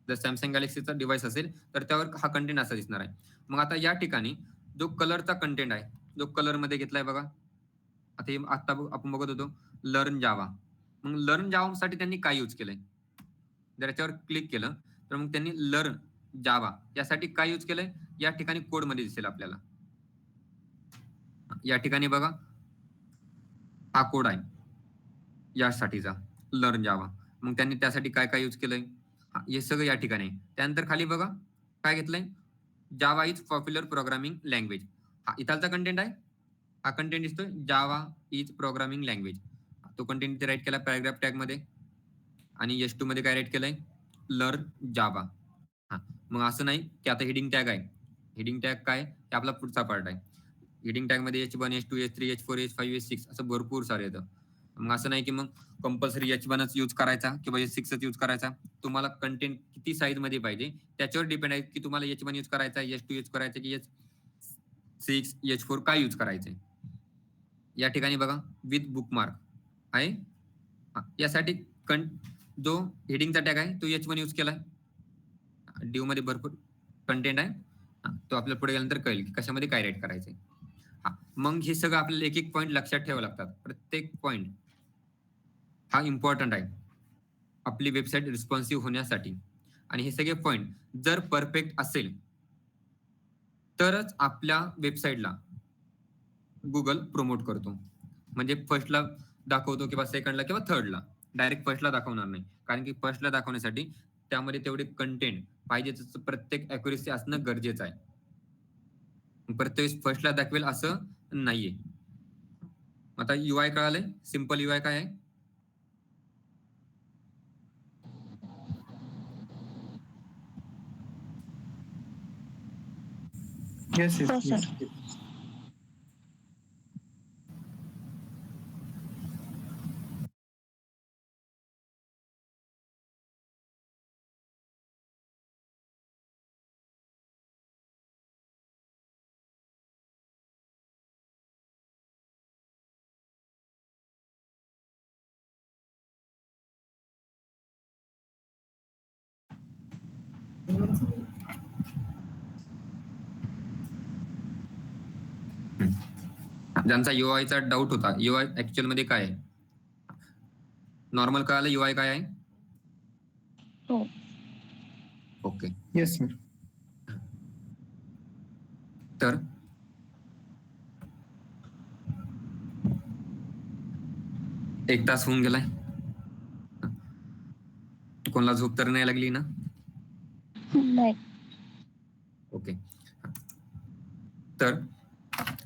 जर सॅमसंग गॅलेक्सीचा डिव्हाइस असेल तर त्यावर हा कंटेंट असा दिसणार आहे. मग आता या ठिकाणी जो कलरचा कंटेंट आहे, जो कलर मध्ये घेतलाय बघा, आता आपण बघत होतो लर्न जावा. मग लर्न जावा साठी त्यांनी काय यूज केलंय, जर याच्यावर क्लिक केलं तर मग त्यांनी लर्न जावा यासाठी काय यूज केलंय, या ठिकाणी कोड मध्ये दिसेल आपल्याला. या ठिकाणी बघा, हा कोड आहे यासाठीचा लर्न जावा. मग त्यांनी त्यासाठी काय काय यूज केलंय, हे सगळं या ठिकाणी. त्यानंतर खाली बघा काय घेतलंय, Java is popular programming language. हा इथालचा कंटेंट आहे, हा कंटेंट दिसतोय जावा इज प्रोग्रामिंग लँग्वेज. तो कंटेंट इथे राईट केला पॅराग्राफ टॅग मध्ये, आणि S2 मध्ये काय राईट केलंय, लर्न जावा. मग असं नाही की आता हेडिंग टॅग आहे, हेडिंग टॅग काय हे आपला पुढचा पार्ट आहे. हेडिंग टॅग मध्ये H1 H2 H3 H4 H5 H6 असं भरपूर सारे येतं. मग असं नाही की मग कंपल्सरी H1च यूज करायचा किंवा H6च यूज करायचा. तुम्हाला कंटेंट किती साईज मध्ये पाहिजे त्याच्यावर डिपेंड आहे की तुम्हाला H1 यूज करायचा, H2 यूज करायचा की H6 H4 काय यूज करायचंय. या ठिकाणी बघा विथ बुकमार्क आहे, यासाठी जो हेडिंगचा टॅग आहे तो H1 यूज केलाय. डिव मध्ये भरपूर कंटेंट आहे, तो आपल्याला पुढे गेल्यानंतर कळेल की कशामध्ये काय राईट करायचंय. मग हे सगळं आपल्याला एक एक पॉईंट लक्षात ठेवावं लागतात. प्रत्येक पॉईंट हा इम्पॉर्टंट आहे आपली वेबसाईट रिस्पॉन्सिव्ह होण्यासाठी. आणि हे सगळे पॉईंट जर परफेक्ट असेल तरच आपल्या वेबसाईटला गुगल प्रमोट करतो. म्हणजे फर्स्टला दाखवतो किंवा सेकंडला किंवा थर्डला, डायरेक्ट फर्स्टला दाखवणार नाही. कारण की फर्स्टला दाखवण्यासाठी त्यामध्ये तेवढे कंटेंट पाहिजे तसं प्रत्येक अॅक्युरेसी असणं गरजेचं आहे. प्रत्येक फर्स्टला दाखवेल असं नाहीये. आता UI कळालंय, सिंपल UI काय आहे? येस हो येस सर. ज्यांचा UI चा डाऊट होता, UI ऍक्च्युअल मध्ये काय आहे? नॉर्मल कळालं UI काय आहे? हो. ओके. Yes sir. तर एक तास होऊन गेलाय. कोणाला झोप तर नाही लागली ना? नाही. ओके. तर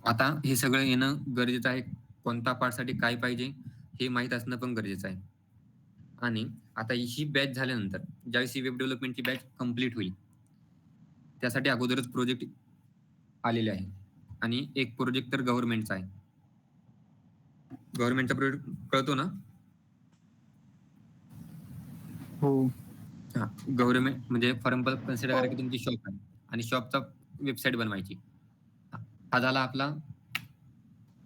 आता हे सगळं येणं गरजेचं आहे. कोणत्या पार्टसाठी काय पाहिजे हे माहीत असणं पण गरजेचं आहे. आणि आता ही बॅच झाल्यानंतर ज्यावेळेस ही वेब डेव्हलपमेंटची बॅच कंप्लीट होईल त्यासाठी अगोदरच प्रोजेक्ट आलेले आहे आणि एक प्रोजेक्ट तर गव्हर्नमेंटचा आहे. गव्हर्नमेंटचा प्रोजेक्ट कळतो ना? हो. गव्हर्नमेंट म्हणजे फॉर एक्झाम्पल कन्सिडर हो. करा की तुमची शॉप आहे आणि शॉपचा वेबसाईट बनवायची. हा झाला आपला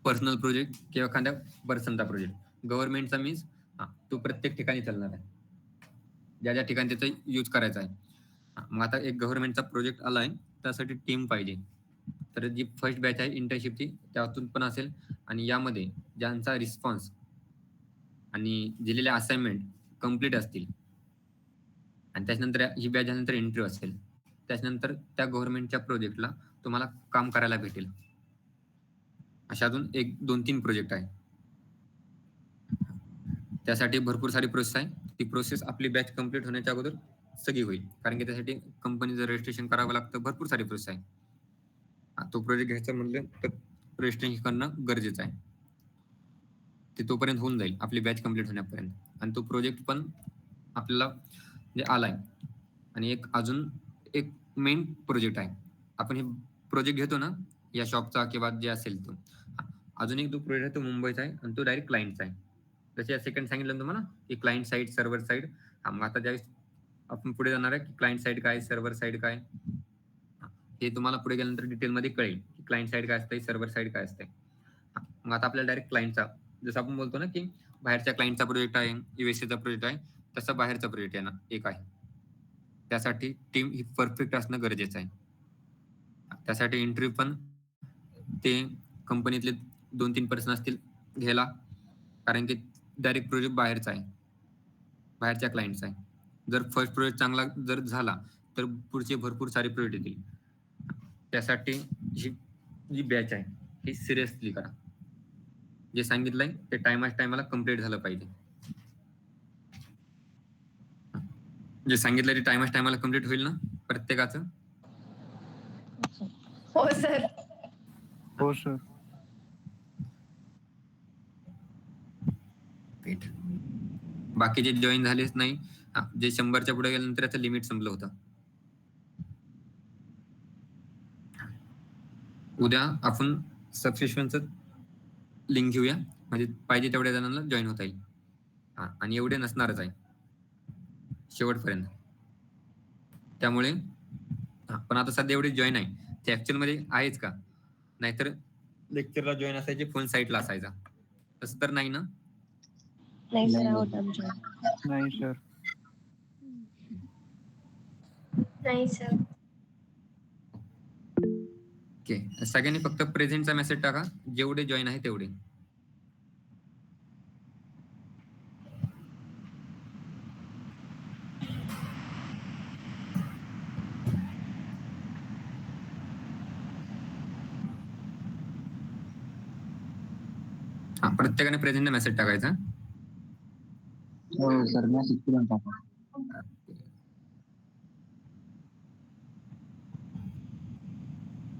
पर्सनल प्रोजेक्ट किंवा एखाद्या पर्सनचा प्रोजेक्ट. गव्हर्नमेंटचा मीन्स तो प्रत्येक ठिकाणी चालणार आहे, ज्या ज्या ठिकाणी त्याचा यूज करायचा आहे. मग आता एक गव्हर्नमेंटचा प्रोजेक्ट आलाय, त्यासाठी टीम पाहिजे. तर जी फर्स्ट बॅच आहे इंटर्नशिपची त्यातून पण असेल आणि यामध्ये ज्यांचा रिस्पॉन्स आणि दिलेल्या असाइनमेंट कम्प्लीट असतील आणि त्याच्यानंतर ही बॅच झाल्यानंतर इंटरव्ह्यू असेल, त्याच्यानंतर त्या गव्हर्नमेंटच्या प्रोजेक्टला तुम्हाला काम करायला भेटेल. अशा अजून 1, 2, 3 प्रोजेक्ट आहे. त्यासाठी भरपूर सारी प्रोसेस आहे. ती प्रोसेस आपली बॅच कंप्लीट होण्याच्या अगोदर सगळी होईल, कारण की त्यासाठी कंपनीचं रजिस्ट्रेशन करावं लागतं. भरपूर सारी प्रोसेस आहे. तो प्रोजेक्ट घ्यायचा म्हणलं तर रजिस्ट्रेशन करणं गरजेचं आहे. ते तोपर्यंत होऊन जाईल आपली बॅच कंप्लीट होण्यापर्यंत. आणि तो प्रोजेक्ट पण आपल्याला म्हणजे आलाय. आणि अजून एक मेन प्रोजेक्ट आहे. आपण हे प्रोजेक्ट घेतो ना या शॉपचा किंवा जे असेल तो, अजून एक जो प्रोजेक्ट आहे तो मुंबईचा आहे आणि तो डायरेक्ट क्लायंटचा आहे. जसे सेकंड सांगितलं तुम्हाला की क्लायंट साईड, सर्व्हर साईड. मग आता ज्यावेळेस आपण पुढे जाणार आहे की क्लायंट साईड काय, सर्व्हर साईड काय, हे तुम्हाला पुढे गेल्यानंतर डिटेलमध्ये कळेल की क्लायंट साईड काय असते, सर्व्हर साईड काय असते. मग आता आपल्याला डायरेक्ट क्लायंटचा, जसं आपण बोलतो ना की बाहेरच्या क्लायंटचा प्रोजेक्ट आहे, युएसएचा प्रोजेक्ट आहे, तसा बाहेरचा प्रोजेक्ट आहे ना एक आहे. त्यासाठी टीम ही परफेक्ट असणं गरजेचं आहे. त्यासाठी इंटरव्ह्यू पण ते कंपनीतले 2-3 पर्सन असतील घ्यायला, कारण की डायरेक्ट प्रोजेक्ट बाहेरचा आहे, बाहेरच्या क्लायंटचा आहे. जर फर्स्ट प्रोजेक्ट चांगला जर झाला तर पुढचे भरपूर सारे प्रोजेक्ट येतील. त्यासाठी ही जी बॅच आहे ही सिरियसली करा. जे सांगितलंय ते टायमाला कम्प्लीट झालं पाहिजे. जे सांगितलं ते टायमाला कम्प्लीट होईल ना प्रत्येकाचं? हो सर. हो सर. बाकी जे जॉईन झालेच नाही, जे 100च्या पुढे गेल्यानंतर त्याचं लिमिट संपलं होतं. उद्या आपण सबस्क्रिप्शनचं लिंक घेऊया, म्हणजे पाहिजे तेवढ्या जणांना जॉईन होता येईल. आणि एवढे नसणारच आहे शेवटपर्यंत. त्यामुळे पण आता सध्या एवढे जॉईन आहे ते ऍक्च्युअल मध्ये आहेच का? नाहीतर लेक्चरला जॉईन असायचे, फोन साईटला असायचा, तसं तर नाही ना? नाही सर, आहोत आमच्या. नाही सर. नाही सर. ओके. सगळ्यांनी फक्त प्रेझेंटचा मेसेज टाका, जेवढे जॉईन आहे तेवढे. प्रत्येकाने प्रेझेंट मेसेज टाकायचा. हो सर, मेसेज करून टाका.